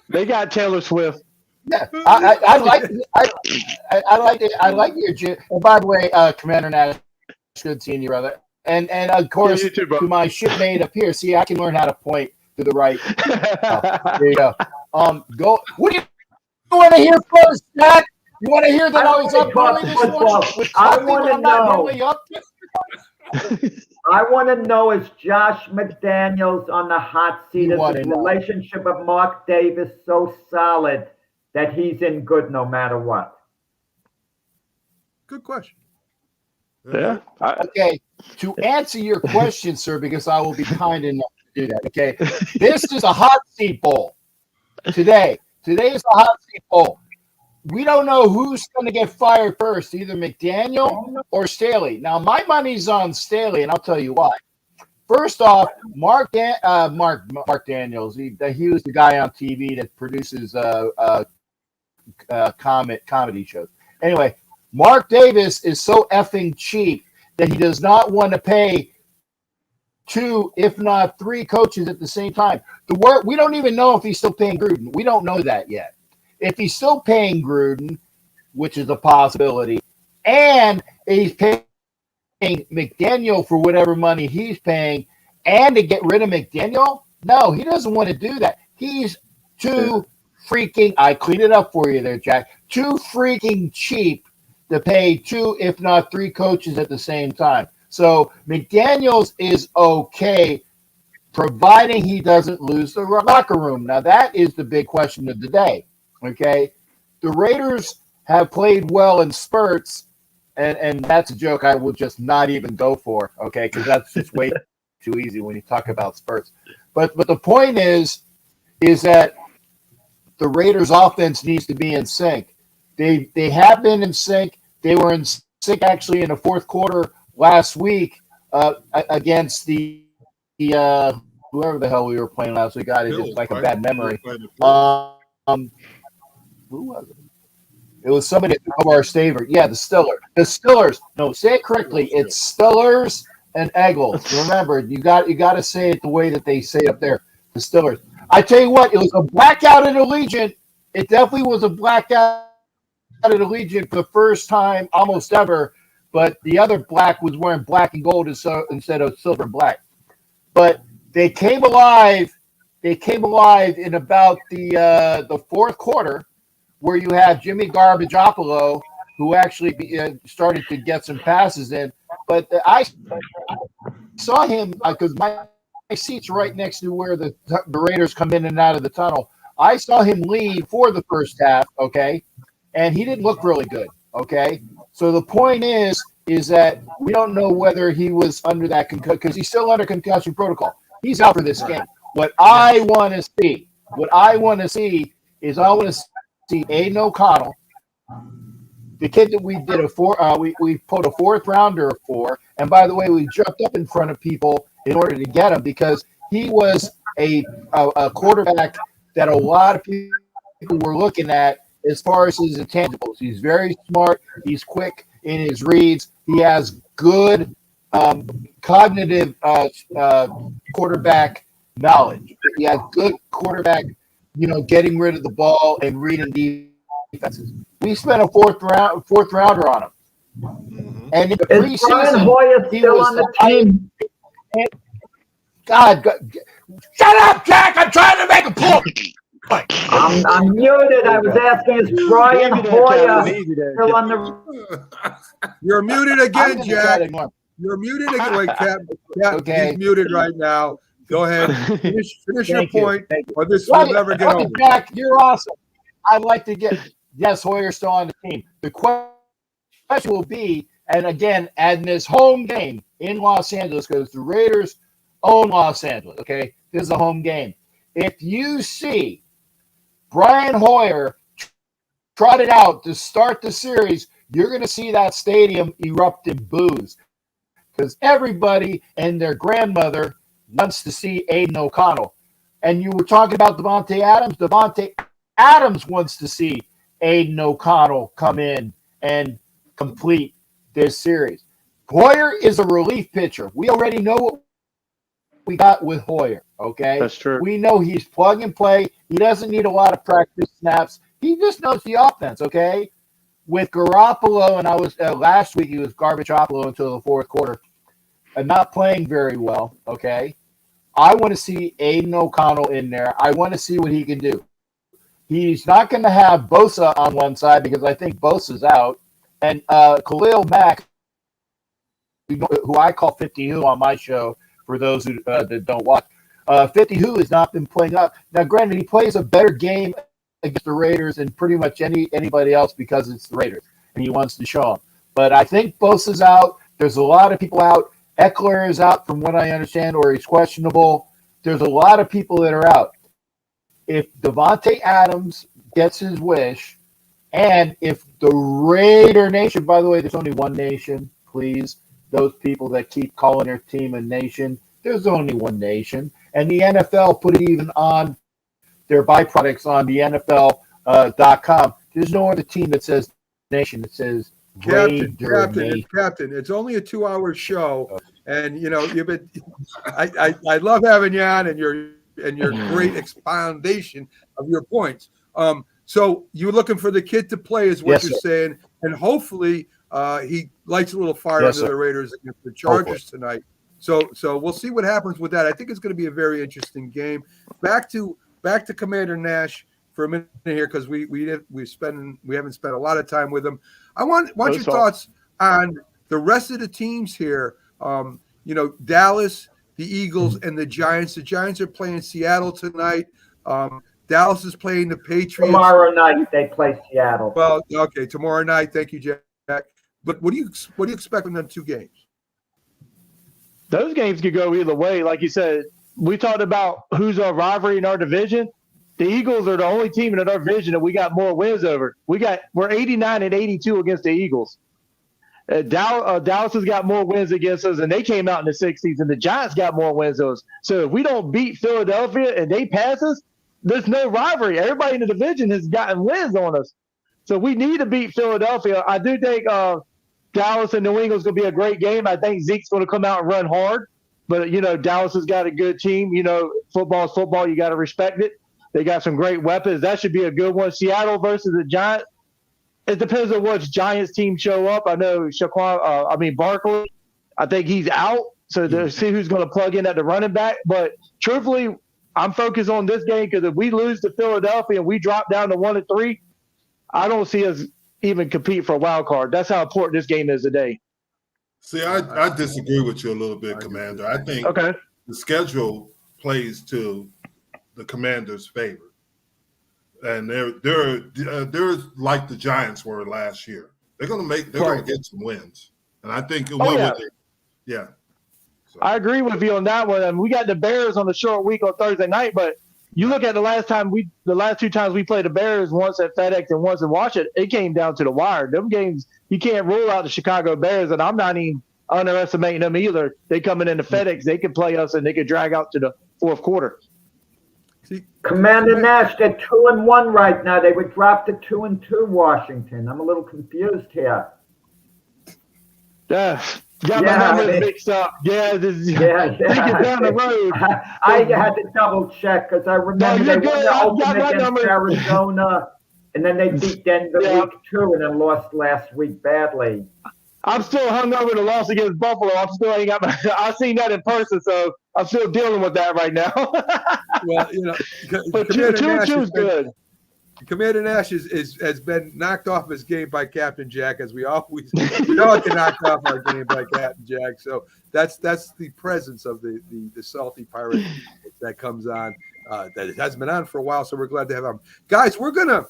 They got Taylor Swift. Yeah, I like your Jim. And by the way, Commander Nash, good seeing you, brother. And of course, you too, bro. to my shipmate up here. See, I can learn how to point to the right. There you go. Go. What do you want to hear first, Jack? You want to hear that I was up early this morning? I want to know. I want to know, is Josh McDaniels on the hot seat? Is the relationship of Mark Davis so solid that he's in good no matter what? Good question. Yeah. Okay. To answer your question, sir, because I will be kind enough to do that. Okay. This is a hot seat bowl today. Today is a hot seat bowl. We don't know who's going to get fired first, either McDaniel or Staley. Now, my money's on Staley, and I'll tell you why. First off, Mark Daniels, he was the guy on TV that produces comedy shows. Anyway, Mark Davis is so effing cheap that he does not want to pay 2, if not 3 coaches at the same time. We don't even know if he's still paying Gruden. We don't know that yet. If he's still paying Gruden, which is a possibility, and he's paying McDaniel for whatever money he's paying, and to get rid of McDaniel, no, he doesn't want to do that. He's too freaking, I cleaned it up for you there, Jack, too freaking cheap to pay 2, if not 3 coaches at the same time. So McDaniels is okay, providing he doesn't lose the locker room. Now, that is the big question of the day, okay? The Raiders have played well in spurts, and that's a joke I will just not even go for, okay, because that's just way too easy when you talk about spurts. But the point is that the Raiders' offense needs to be in sync. They have been in sync. They were in sync actually in the fourth quarter last week against the whoever the hell we were playing last week. God, it's just like a bad memory. Who was it? It was somebody of our favorite. Yeah, the Stillers. The Stillers. No, say it correctly. It's Stillers and Eagles. Remember, you got to say it the way that they say it up there. The Stillers. I tell you what, it was a blackout in Allegiant. It definitely was a blackout at Allegiant for the first time almost ever. But the other black was wearing black and gold instead of silver and black. But they came alive. They came alive in about the fourth quarter, where you had Jimmy Garbageopoulos, who actually started to get some passes in. But I saw him because my seat's right next to where the Raiders come in and out of the tunnel. I saw him lead for the first half, okay, and he didn't look really good, okay. So the point is that we don't know whether he was under that concussion because he's still under concussion protocol. He's out for this game. What I want to see is I want to see Aiden O'Connell, the kid that we did we put a fourth rounder for, and by the way, we jumped up in front of people in order to get him because he was a quarterback that a lot of people were looking at as far as his intangibles. He's very smart. He's quick in his reads. He has good cognitive quarterback knowledge. He has good quarterback, getting rid of the ball and reading defenses. We spent a fourth rounder on him. Mm-hmm. And in the Is Brian Hoyer still on the team? God, shut up, Jack! I'm trying to make a point. I'm muted. I was asking, is Brian Hoyer still on the? You're muted again, Jack. You're muted again. Wait, Cap, okay. He's muted right now. Go ahead. Finish your point, or this will never get over. Jack, you're awesome. I'd like to get Hoyer's still on the team. The question will be, and again, at this home game in Los Angeles, because the Raiders own Los Angeles. Okay, this is a home game. If you see Brian Hoyer trotted out to start the series, you're going to see that stadium erupt in boos because everybody and their grandmother wants to see Aiden O'Connell. And you were talking about Devontae Adams. Devontae Adams wants to see Aiden O'Connell come in and complete this series. Hoyer is a relief pitcher. We already know what we got with Hoyer, okay? That's true. We know he's plug and play. He doesn't need a lot of practice snaps. He just knows the offense, okay? With Garoppolo, and I was last week, he was Garbageopoulos until the fourth quarter, and not playing very well, okay? I want to see Aiden O'Connell in there. I want to see what he can do. He's not going to have Bosa on one side because I think Bosa's out. And Khalil Mack, who I call 50 Who on my show, for those who that don't watch, 50 Who has not been playing up. Now, granted, he plays a better game against the Raiders than pretty much anybody else because it's the Raiders, and he wants to show them. But I think Bosa's out. There's a lot of people out. Eckler is out from what I understand, or he's questionable. There's a lot of people that are out. If Devontae Adams gets his wish, and if the Raider Nation, by the way, there's only one nation, please. Those people that keep calling their team a nation, there's only one nation. And the NFL put it even on their byproducts on the NFL.com. There's no other team that says nation that says Captain, Raider Captain. It's only a 2-hour show, and you've been. I love having you on, and your great expoundation of your points. So you're looking for the kid to play, is what Yes, you're sir. saying, and hopefully he lights a little fire Yes, under sir. the Raiders against the Chargers tonight. So we'll see what happens with that. I think it's going to be a very interesting game. Back to Commander Nash for a minute here, because we haven't spent a lot of time with him. I want your thoughts on the rest of the teams here. Dallas, the Eagles, and the Giants. The Giants are playing Seattle tonight. Dallas is playing the Patriots. Tomorrow night they play Seattle. Well, okay, tomorrow night. Thank you, Jack. But what do you expect from them two games? Those games could go either way. Like you said, we talked about who's our rivalry in our division. The Eagles are the only team in our division that we got more wins over. We're 89-82 against the Eagles. Dallas has got more wins against us, and they came out in the 60s, and the Giants got more wins than us. So if we don't beat Philadelphia and they pass us, there's no rivalry. Everybody in the division has gotten wins on us. So we need to beat Philadelphia. I do think Dallas and New England's going to be a great game. I think Zeke's going to come out and run hard. But, Dallas has got a good team. Football is football. You got to respect it. They got some great weapons. That should be a good one. Seattle versus the Giants. It depends on which Giants team show up. I know Barkley, I think he's out. So to see who's going to plug in at the running back. But truthfully, I'm focused on this game because if we lose to Philadelphia and we drop down to 1-3, I don't see us even compete for a wild card. That's how important this game is today. See, I disagree with you a little bit, Commander. I think the schedule plays to the Commanders' favor, and they're like the Giants were last year. They're going to get some wins, and I think So. I agree with you on that one. And we got the Bears on the short week on Thursday night, but you look at the last two times we played the Bears, once at FedEx and once in Washington, it came down to the wire. Them games, you can't rule out the Chicago Bears, and I'm not even underestimating them either. They coming into FedEx, they could play us, and they could drag out to the fourth quarter. Commander Nash, they're 2-1 right now. They would drop to 2-2 Washington. I'm a little confused here. Got my numbers mixed up. Take it down the road. I had to double check because I remember they won the opener against Arizona, and then they beat Denver week 2 and then lost last week badly. I'm still hung over the loss against Buffalo. I've seen that in person, so I'm still dealing with that right now. Well, but 2-2 is good. Commander Nash has been knocked off his game by Captain Jack, as we always get knocked off our game by Captain Jack. So that's the presence of the salty pirate that comes on. That it hasn't been on for a while, so we're glad to have him. Guys, we're gonna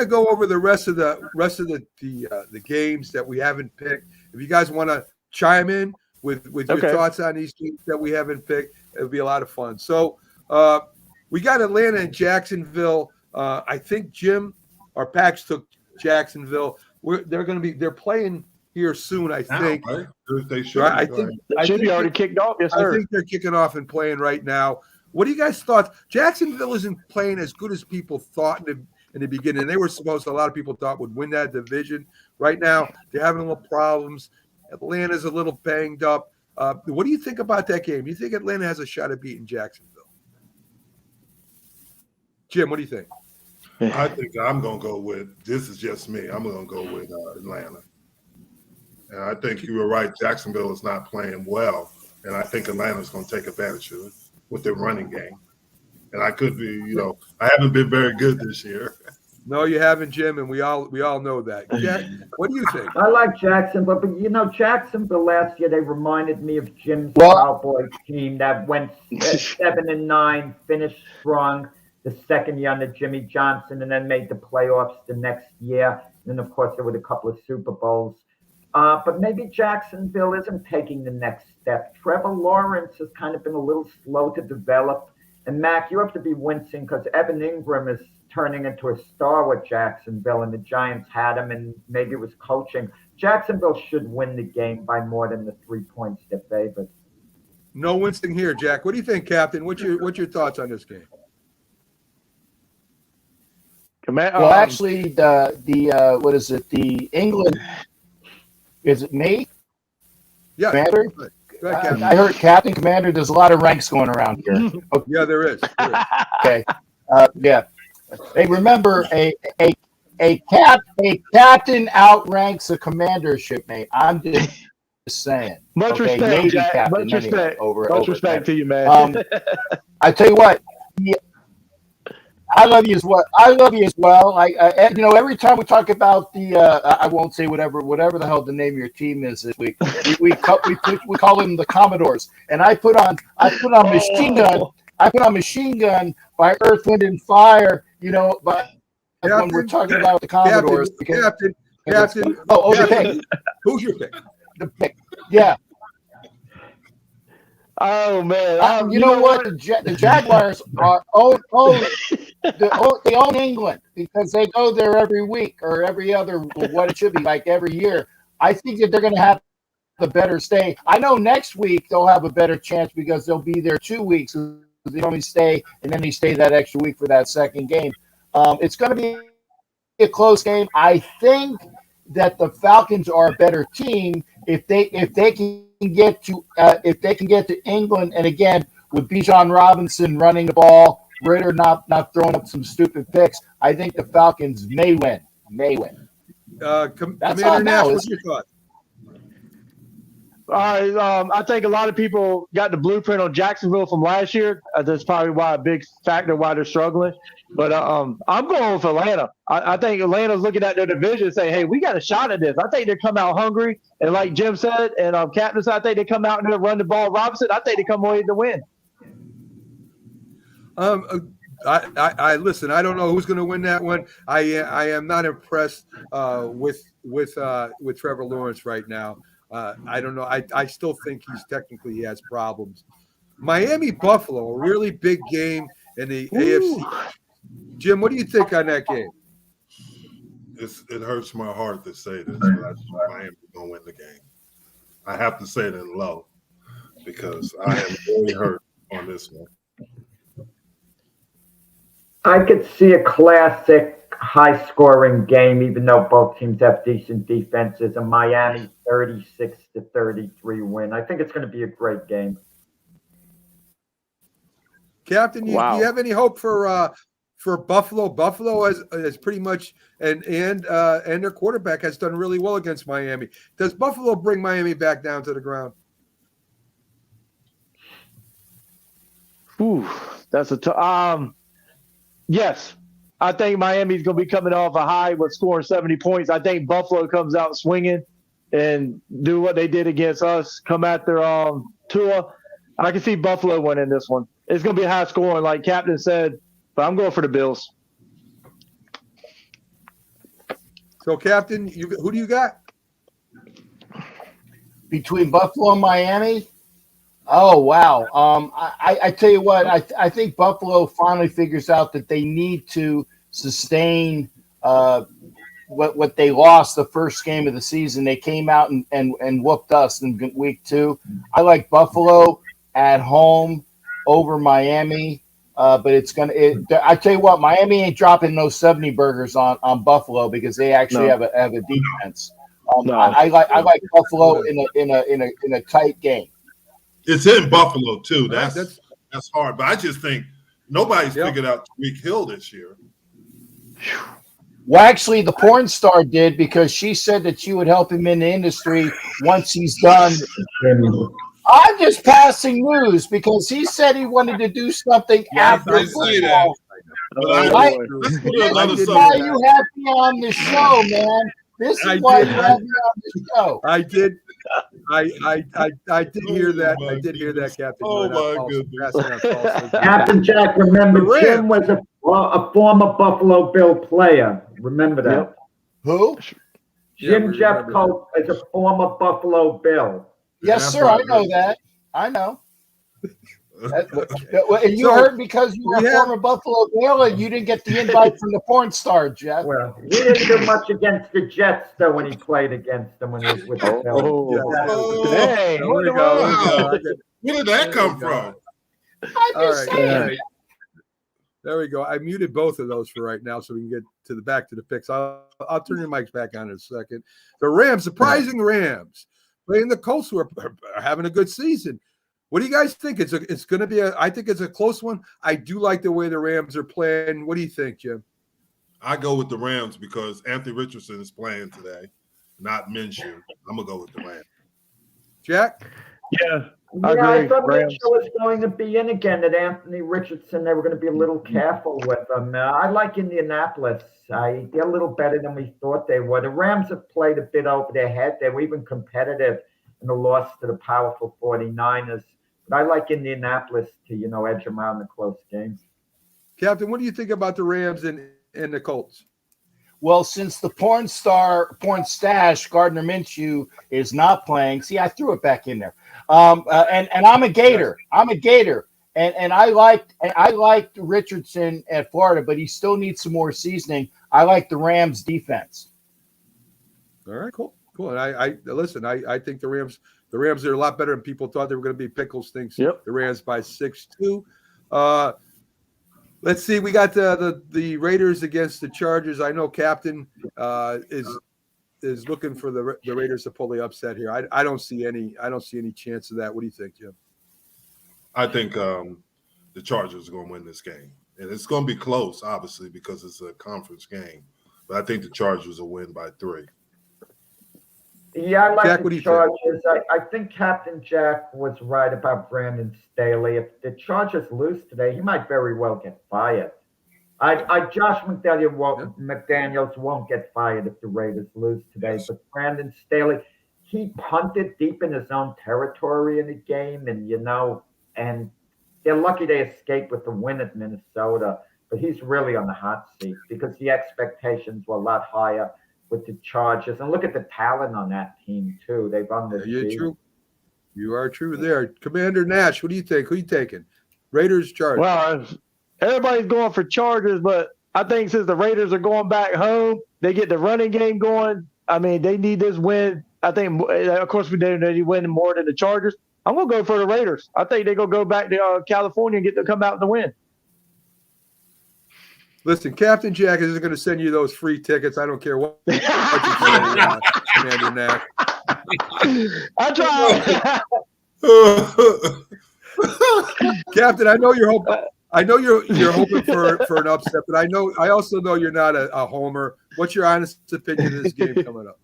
go over the rest of the games that we haven't picked. If you guys want to chime in with your thoughts on these teams that we haven't picked, it'll be a lot of fun. So we got Atlanta and Jacksonville. I think Jim, our Packs took Jacksonville. They're playing here soon. I think they should. I think they should be already kicked off. Yes, sir. I think they're kicking off and playing right now. What do you guys thought? Jacksonville isn't playing as good as people thought in the beginning. They were supposed. A lot of people thought would win that division. Right now, they're having a little problems. Atlanta's a little banged up. What do you think about that game? Do you think Atlanta has a shot at beating Jacksonville? Jim, what do you think? I think I'm going to go with, this is just me, I'm going to go with Atlanta. And I think you were right, Jacksonville is not playing well, and I think Atlanta's going to take advantage of it with their running game. And I could be, I haven't been very good this year. No, you haven't, Jim, and we all know that. Jack, what do you think? I like Jacksonville, but Jacksonville last year, they reminded me of Jim's Cowboys team that went 7-9, finished strong the second year under Jimmy Johnson, and then made the playoffs the next year. And then, of course, there were a couple of Super Bowls. But maybe Jacksonville isn't taking the next step. Trevor Lawrence has kind of been a little slow to develop. And, Mac, you have to be wincing because Evan Ingram is turning into a star with Jacksonville, and the Giants had him, and maybe it was coaching. Jacksonville should win the game by more than the 3 points they're favored. No wincing here, Jack. What do you think, Captain? What's your thoughts on this game? Well, actually, the what is it? The England. Is it me? Yeah. Commander? Go ahead, Captain. I heard Captain Commander. There's a lot of ranks going around here. Okay. Yeah, there is. Okay. Yeah. Hey, remember a captain outranks a commandership, mate. I'm just saying. Much okay? respect, Navy Jack. captain, Much anyway, respect. over Respect to you, man. I tell you what. I love you as well. I love you as well. Every time we talk about the, I won't say whatever the hell the name of your team is this week. We call them the Commodores, and I put on Machine Gun. I put on Machine Gun by Earth, Wind, and Fire. But when we're talking about the Commodores, Captain. Oh, the pick. Who's your pick? The pick. Yeah. Oh man! You know what? The Jaguars are they own England because they go there every week or every other, what it should be like every year. I think that they're going to have a better stay. I know next week they'll have a better chance because they'll be there 2 weeks. They only stay and then they stay that extra week for that second game. It's going to be a close game. I think that the Falcons are a better team if they can get to England, and again with Bijan Robinson running the ball, Ritter not throwing up some stupid picks. I think the Falcons may win. Commander Nash, what's your thought? All right, I think a lot of people got the blueprint on Jacksonville from last year. That's probably a big factor why they're struggling. But I'm going with Atlanta. I think Atlanta's looking at their division and saying, hey, we got a shot at this. I think they come out hungry. And like Jim said, and Captain said, I think they come out and run the ball. Robinson, I think they come away to win. I listen. I don't know who's going to win that one. I am not impressed with Trevor Lawrence right now. I don't know. I still think he has problems. Miami Buffalo, a really big game in the AFC. Jim, what do you think on that game? It hurts my heart to say this, but I think Miami's going to win the game. I have to say it in low because I am very hurt on this one. I could see a classic high-scoring game, even though both teams have decent defenses. A Miami 36-33 win. I think it's going to be a great game. Captain, do you have any hope for Buffalo? Buffalo has pretty much and their quarterback has done really well against Miami. Does Buffalo bring Miami back down to the ground? Ooh, that's a yes. I think Miami's going to be coming off a high with scoring 70 points. I think Buffalo comes out swinging and do what they did against us, come after Tua. I can see Buffalo winning this one. It's going to be high scoring, like Captain said, but I'm going for the Bills. So, Captain, who do you got? Between Buffalo and Miami? Oh, wow. I tell you what, I think Buffalo finally figures out that they need to sustain what they lost the first game of the season. They came out and whooped us in week 2. I like Buffalo at home over Miami, but I tell you what, Miami ain't dropping those 70 burgers on Buffalo because they actually have a defense. I like Buffalo in a tight game. It's in Buffalo too. That's hard, but I just think nobody's figured out Tyreek Hill this year. Well, actually, the porn star did because she said that she would help him in the industry once he's done. I'm just passing news because he said he wanted to do something after football. Let's put another This is why you have me on the show, man. This is why you have me on the show. I did hear that. I did hear that, Captain. Oh my goodness. Captain Jack, remember Jim was a former Buffalo Bill player. Remember that. Yep. Who? Jim Jeffcoat is a former Buffalo Bill. Yes, sir. I know that. I know. And you heard because you were a former Buffalo Bill and you didn't get the invite from the porn star, Jeff. Well, he didn't do much against the Jets, though, when he played against them when he was with the Bills. Hey, where did that come from? I'm just saying. There we go. I muted both of those for right now so we can get back to the picks. I'll turn your mics back on in a second. The Rams, surprising Rams, playing the Colts, who are having a good season. What do you guys think? It's going to be I think it's a close one. I do like the way the Rams are playing. What do you think, Jim? I go with the Rams because Anthony Richardson is playing today, not Minshew. I'm going to go with the Rams. Jack? Yeah. I thought Mitchell was going to be in again. That Anthony Richardson, they were going to be a little careful with him. I like Indianapolis. They're a little better than we thought they were. The Rams have played a bit over their head. They were even competitive in the loss to the powerful 49ers. But I like Indianapolis to, edge them out in a close game. Captain, what do you think about the Rams and the Colts? Well, since the porn stash, Gardner Minshew, is not playing. See, I threw it back in there. And I'm a Gator. I'm a Gator. And I liked Richardson at Florida, but he still needs some more seasoning. I like the Rams defense. All right, cool. And I listen, I think the Rams are a lot better than people thought they were going to be. Pickles thinks the Rams by 6-2. Let's see. We got the Raiders against the Chargers. I know Captain is looking for the Raiders to pull the upset here. I don't see any chance of that. What do you think, Jim? I think the Chargers are going to win this game, and it's going to be close, obviously, because it's a conference game. But I think the Chargers will win by 3. Yeah, I like Jack, the Chargers. I think Captain Jack was right about Brandon Staley. If the Chargers lose today, he might very well get fired. Josh McDaniels won't get fired if the Raiders lose today. But Brandon Staley, he punted deep in his own territory in the game, and and they're lucky they escaped with the win at Minnesota. But he's really on the hot seat because the expectations were a lot higher with the Chargers. And look at the talent on that team, too. They've underachieved. True. You are true there. Commander Nash, what do you think? Who are you taking? Raiders, Chargers? Well, everybody's going for Chargers, but I think since the Raiders are going back home, they get the running game going. I mean, they need this win. I think, of course, we need winning more than the Chargers. I'm going to go for the Raiders. I think they're going to go back to California and get to come out and the win. Listen, Captain Jack is going to send you those free tickets. I don't care what you say, Commander Nash. I try. Captain, I know you're hoping. I know you're hoping for an upset, but I also know you're not a homer. What's your honest opinion of this game coming up?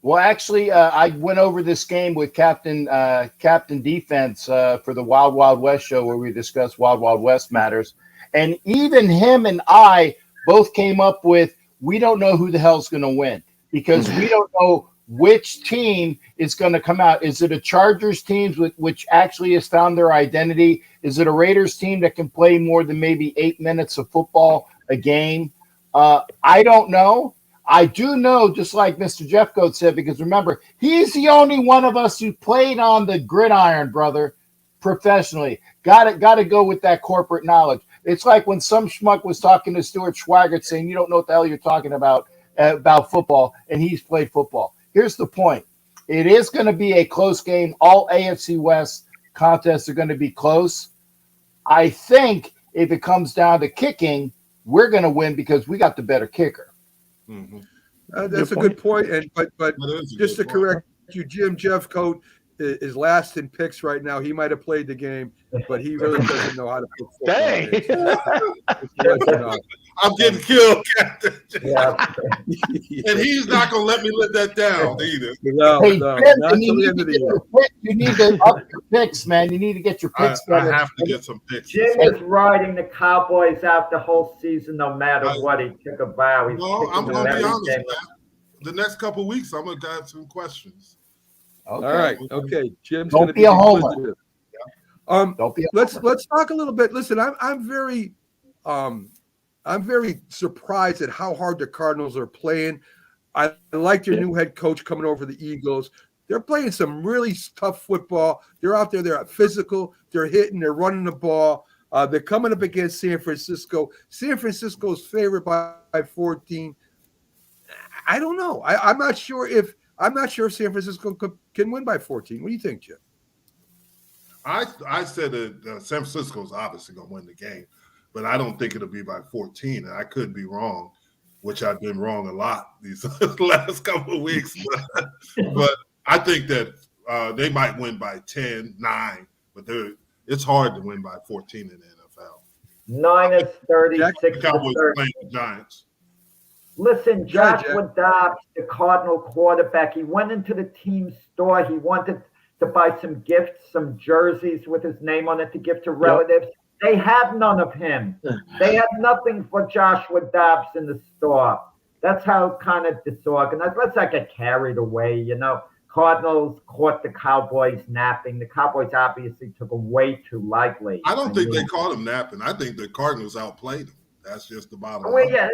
Well, actually, I went over this game with Captain Defense for the Wild Wild West show where we discussed Wild Wild West matters. And even him and I both came up with, we don't know who the hell's going to win because we don't know which team is going to come out. Is it a Chargers team which actually has found their identity? Is it a Raiders team that can play more than maybe 8 minutes of football a game? I don't know. I do know, just like Mr. Jeffcoat said, because remember, he's the only one of us who played on the gridiron, brother, professionally. Got to go with that corporate knowledge. It's like when some schmuck was talking to Stuart Schwaggart saying, you don't know what the hell you're talking about football, and he's played football. Here's the point. It is going to be a close game. All AFC West contests are going to be close. I think if it comes down to kicking, we're going to win because we got the better kicker. Mm-hmm. That's a good point. But just to correct you, Jim Jeffcoat is last in picks right now. He might have played the game, but he really doesn't know how to pick football. I'm getting killed, Captain. Yeah. And he's not going to let me live that down either. Hey, you need to up your picks, man. You need to get your picks better. I have to get some picks. Jim is riding the Cowboys out the whole season no matter what. He took a vow. I'm going to be honest, man. The next couple of weeks, I'm going to have some questions. Okay. All right. Okay. Jim's Don't be a homer. Don't be. Let's talk a little bit. Listen, I'm very surprised at how hard the Cardinals are playing. I like their new head coach coming over the Eagles. They're playing some really tough football. They're out there. They're physical. They're hitting. They're running the ball. They're coming up against San Francisco. San Francisco's favored by 14. I don't know. I'm not sure if San Francisco can win by 14. What do you think, Jim? I said that San Francisco is obviously going to win the game. but I don't think it'll be by 14. And I could be wrong, which I've been wrong a lot these last couple of weeks. But I think that they might win by 10, 9, but it's hard to win by 14 in the NFL. Niners 36 to Cowboys 30. playing the Giants. Listen, Jack. Joshua Dobbs, the Cardinal quarterback, he went into the team store. He wanted to buy some gifts, some jerseys with his name on it to give to relatives. They have none of him. They have nothing for Joshua Dobbs in the store. That's how kind of disorganized. Let's not get carried away, you know. Cardinals caught the Cowboys napping. The Cowboys obviously took it way too lightly. I don't think they caught him napping. I think the Cardinals outplayed him. That's just the bottom Well, line. yeah,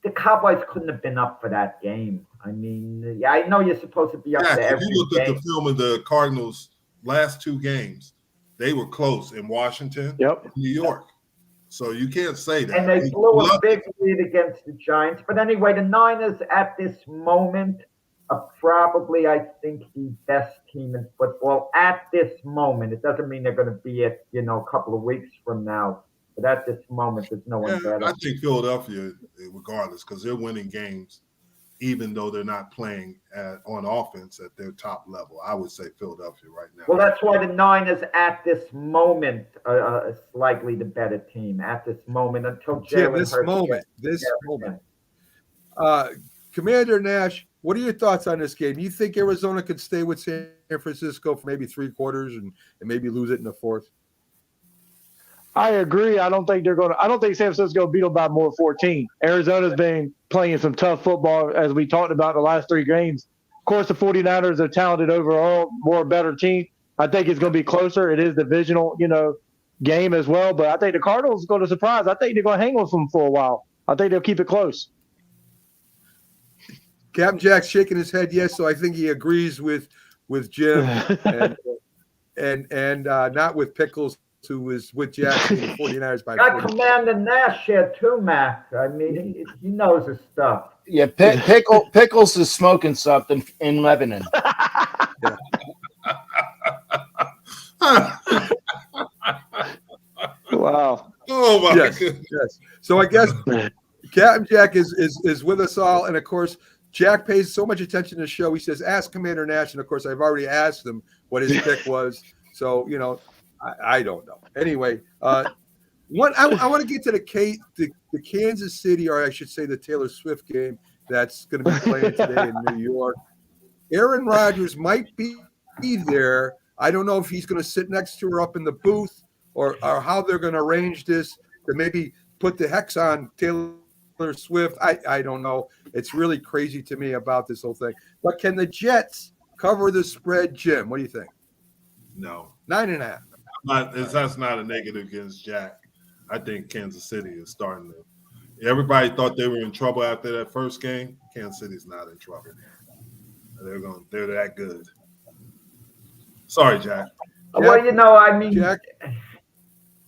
the Cowboys couldn't have been up for that game. I mean, yeah, I know you're supposed to be up Yeah, for if every you looked game. at the film of the Cardinals' last 2 games, they were close in Washington and New York. So you can't say that. And they blew a big lead against the Giants. But anyway, the Niners at this moment are probably, I think, the best team in football at this moment. It doesn't mean they're going to be it, you know, a couple of weeks from now. But at this moment, there's no one better. I think Philadelphia, regardless, because they're winning games, even though they're not playing on offense at their top level. I would say Philadelphia right now. Well, that's why the Niners at this moment are slightly the better team at this moment until Jalen Hurts. This moment. Commander Nash, what are your thoughts on this game? Do you think Arizona could stay with San Francisco for maybe 3 quarters and maybe lose it in the 4th? I agree. I don't think San Francisco beat them by more than 14. Arizona's been playing some tough football, as we talked about the last 3 games. Of course, the 49ers are talented overall, more better team. I think it's going to be closer. It is divisional, game as well. But I think the Cardinals are going to surprise. I think they're going to hang with them for a while. I think they'll keep it close. Captain Jack's shaking his head yes, so I think he agrees with Jim and not with Pickles, who was with Jackson and the 49ers by Got Commander Nash here too, Mac. I mean, he knows his stuff. Yeah, Pickles is smoking something in Lebanon. Wow. Oh my yes, goodness. yes. So I guess Captain Jack is with us all, and of course Jack pays so much attention to the show. He says, "Ask Commander Nash," and of course I've already asked him what his pick was. So I don't know. Anyway, I want to get to the Kansas City, or I should say the Taylor Swift game that's going to be playing today in New York. Aaron Rodgers might be there. I don't know if he's going to sit next to her up in the booth or how they're going to arrange this to maybe put the hex on Taylor Swift. I don't know. It's really crazy to me about this whole thing. But can the Jets cover the spread, Jim? What do you think? No. 9.5. That's not a negative against Jack. I think Kansas City is starting to. Everybody thought they were in trouble after that first game. Kansas City's not in trouble. They're that good. Sorry, Jack. Well, I mean, Jack?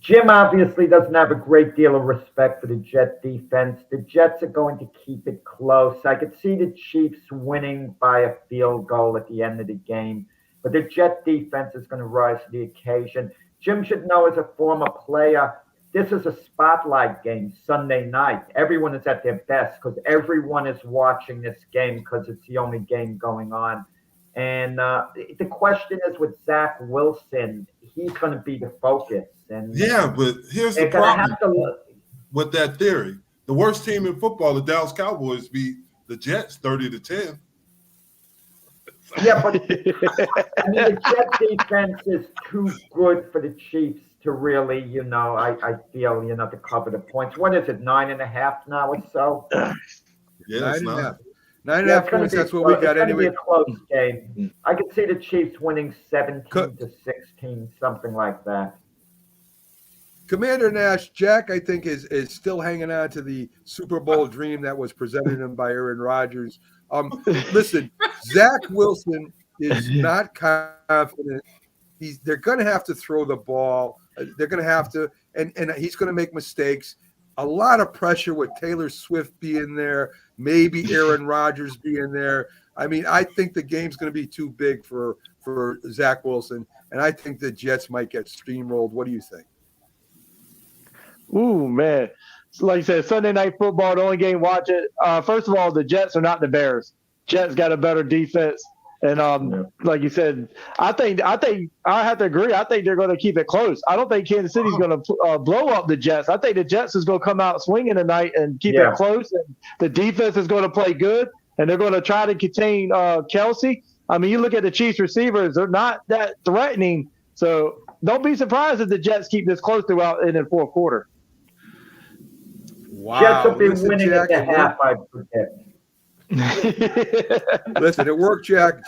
Jim obviously doesn't have a great deal of respect for the Jet defense. The Jets are going to keep it close. I could see the Chiefs winning by a field goal at the end of the game, but the Jet defense is going to rise to the occasion. Jim should know as a former player, this is a spotlight game Sunday night. Everyone is at their best because everyone is watching this game because it's the only game going on. And the question is with Zach Wilson, he's going to be the focus. And yeah, but here's the problem with that theory. The worst team in football, the Dallas Cowboys, beat the Jets 30-10. Yeah, but I mean, the Jet defense is too good for the Chiefs to really, I feel, to cover the points. What is it, 9.5 now or so? Yeah, it's 9.5. 9.5 points, that's what we got anyway. It's going to be a close game. I could see the Chiefs winning 17-16, something like that. Commander Nash, Jack, I think, is still hanging on to the Super Bowl dream that was presented him by Aaron Rodgers. Listen, Zach Wilson is not confident. They're going to have to throw the ball. They're going to have to, and he's going to make mistakes. A lot of pressure with Taylor Swift being there, maybe Aaron Rodgers being there. I mean, I think the game's going to be too big for Zach Wilson, and I think the Jets might get steamrolled. What do you think? Ooh, man. Like I said, Sunday Night Football, the only game watch it. First of all, the Jets are not the Bears. Jets got a better defense. And like you said, I think I have to agree. I think they're going to keep it close. I don't think Kansas City's going to blow up the Jets. I think the Jets is going to come out swinging tonight and keep it close. And the defense is going to play good, and they're going to try to contain Kelsey. I mean, you look at the Chiefs receivers; they're not that threatening. So don't be surprised if the Jets keep this close throughout in the fourth quarter. Wow. Jets will be Listen, winning Jack, at the half, I predict. Listen, it worked, Jack.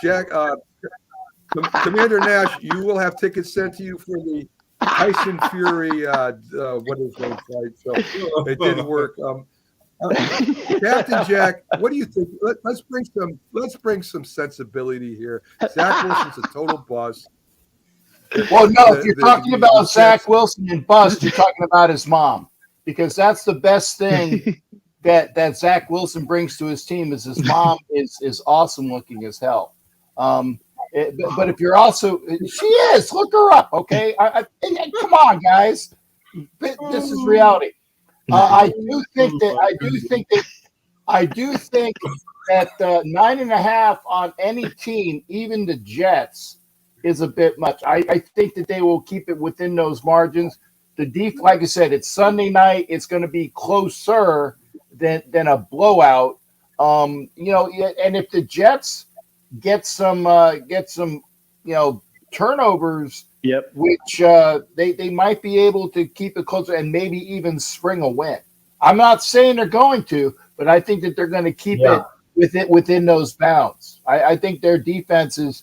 Commander Nash, you will have tickets sent to you for the Tyson Fury. What is that fight? So it didn't work. Captain Jack, what do you think? Let's bring some sensibility here. Zach Wilson's a total bust. Well, no, if you're talking about Zach Wilson and bust, you're talking about his mom, because that's the best thing that Zach Wilson brings to his team is his mom is awesome looking as hell. But if you're also, she is, look her up, okay? Come on, guys, this is reality. I do think that 9.5 on any team, even the Jets, is a bit much. I think that they will keep it within those margins. Like I said, it's Sunday night. It's going to be closer than a blowout. And if the Jets get some turnovers, which they might be able to keep it closer and maybe even spring a win. I'm not saying they're going to, but I think that they're going to keep it within those bounds. I think their defense is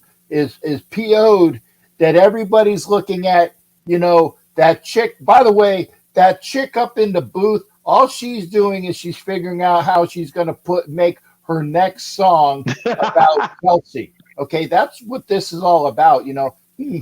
PO'd, that everybody's looking at, that chick. By the way, that chick up in the booth, all she's doing is she's figuring out how she's going to make her next song about Kelsey. Okay, that's what this is all about.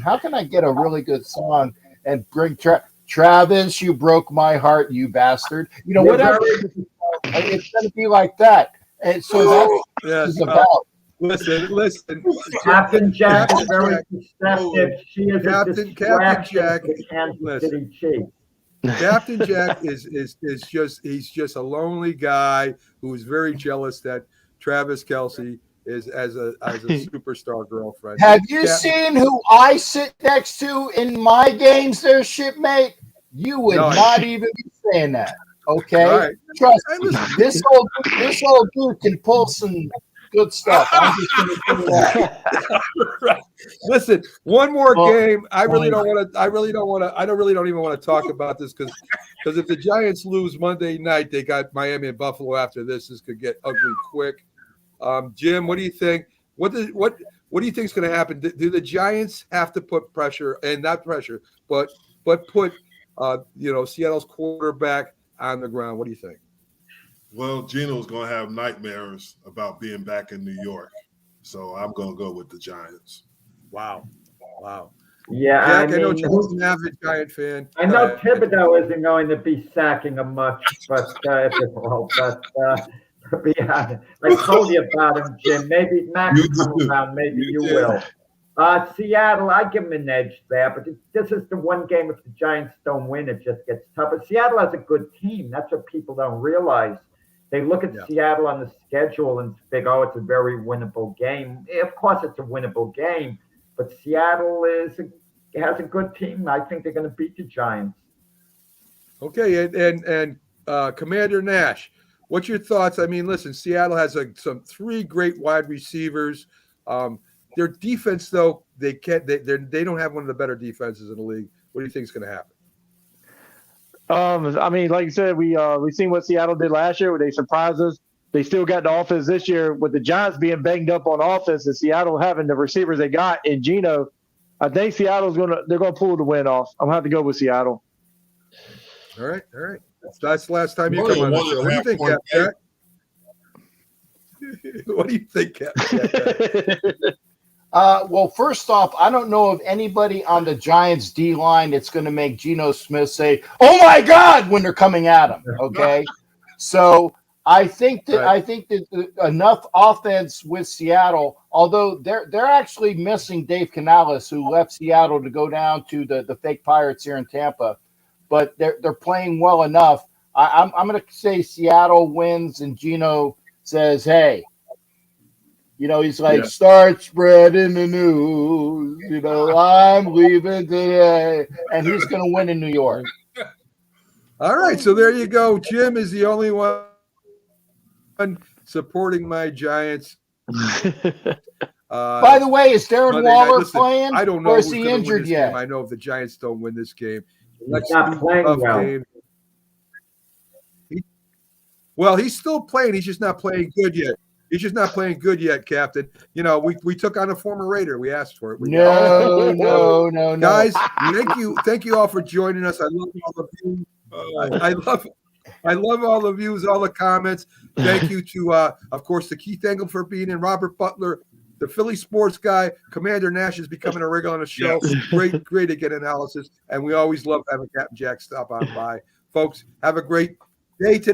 How can I get a really good song and bring Travis? You broke my heart, you bastard. Whatever. It's going to be like that, and so that's what it's about. Listen. Captain Jack is very deceptive. She is Captain Jack. Captain Jack is just a lonely guy who is very jealous that Travis Kelsey is as a superstar girlfriend. Have you seen who I sit next to in my games there, shipmate? You would not even be saying that. Okay? Right. Trust me. This old dude can pull some good stuff. I'm just going to do that. Right. Listen, one more game. I don't even want to talk about this because if the Giants lose Monday night, they got Miami and Buffalo after this. This could get ugly quick. Jim, what do you think? What do you think is going to happen? Do the Giants have to put pressure, and not pressure, but put Seattle's quarterback on the ground? What do you think? Well, Gino's going to have nightmares about being back in New York. So I'm going to go with the Giants. Wow. Yeah, Jack, I know Joe's an avid Giant fan. I know Thibodeau isn't going to be sacking him much, but I told you about him, Jim. Maybe Max will come around. Maybe you will. Seattle, I give them an edge there, but this is the one game if the Giants don't win, it just gets tougher. Seattle has a good team. That's what people don't realize. They look at Seattle on the schedule and think, oh, it's a very winnable game. Of course, it's a winnable game, but Seattle has a good team. I think they're going to beat the Giants. Okay, and Commander Nash, what's your thoughts? I mean, listen, Seattle has some 3 great wide receivers. Their defense, though, they don't have one of the better defenses in the league. What do you think is going to happen? I mean, like you said, we seen what Seattle did last year, where they surprised us. They still got the offense this year with the Giants being banged up on offense and Seattle having the receivers they got in Geno. I think Seattle's they're gonna pull the win off. I'm gonna have to go with Seattle. All right. That's the last time you come on the show. What do you think, Cap? What do you think, Cap? Well, first off, I don't know of anybody on the Giants D line that's going to make Geno Smith say, "Oh my God," when they're coming at him. Okay, so I think that enough offense with Seattle. Although they're actually missing Dave Canales, who left Seattle to go down to the fake Pirates here in Tampa. but they're playing well enough. I'm going to say Seattle wins, and Gino says, "Hey, he's like, start spreading the news. I'm leaving today," and he's going to win in New York. All right, so there you go. Jim is the only one supporting my Giants. By the way, is Darren Waller playing? I don't know or is who's he gonna injured win this yet? game. I know if the Giants don't win this game, He's not playing well. Well, he's still playing. He's just not playing good yet. He's just not playing good yet, Captain. We took on a former Raider. We asked for it. No. Guys, thank you all for joining us. I love all of you. I love all the views, all the comments. Thank you to, of course, to Keith Engel for being in, Robert Butler, the Philly sports guy. Commander Nash is becoming a regular on the show. Yes. Great to get analysis. And we always love having Captain Jack stop on by. Folks, have a great day today.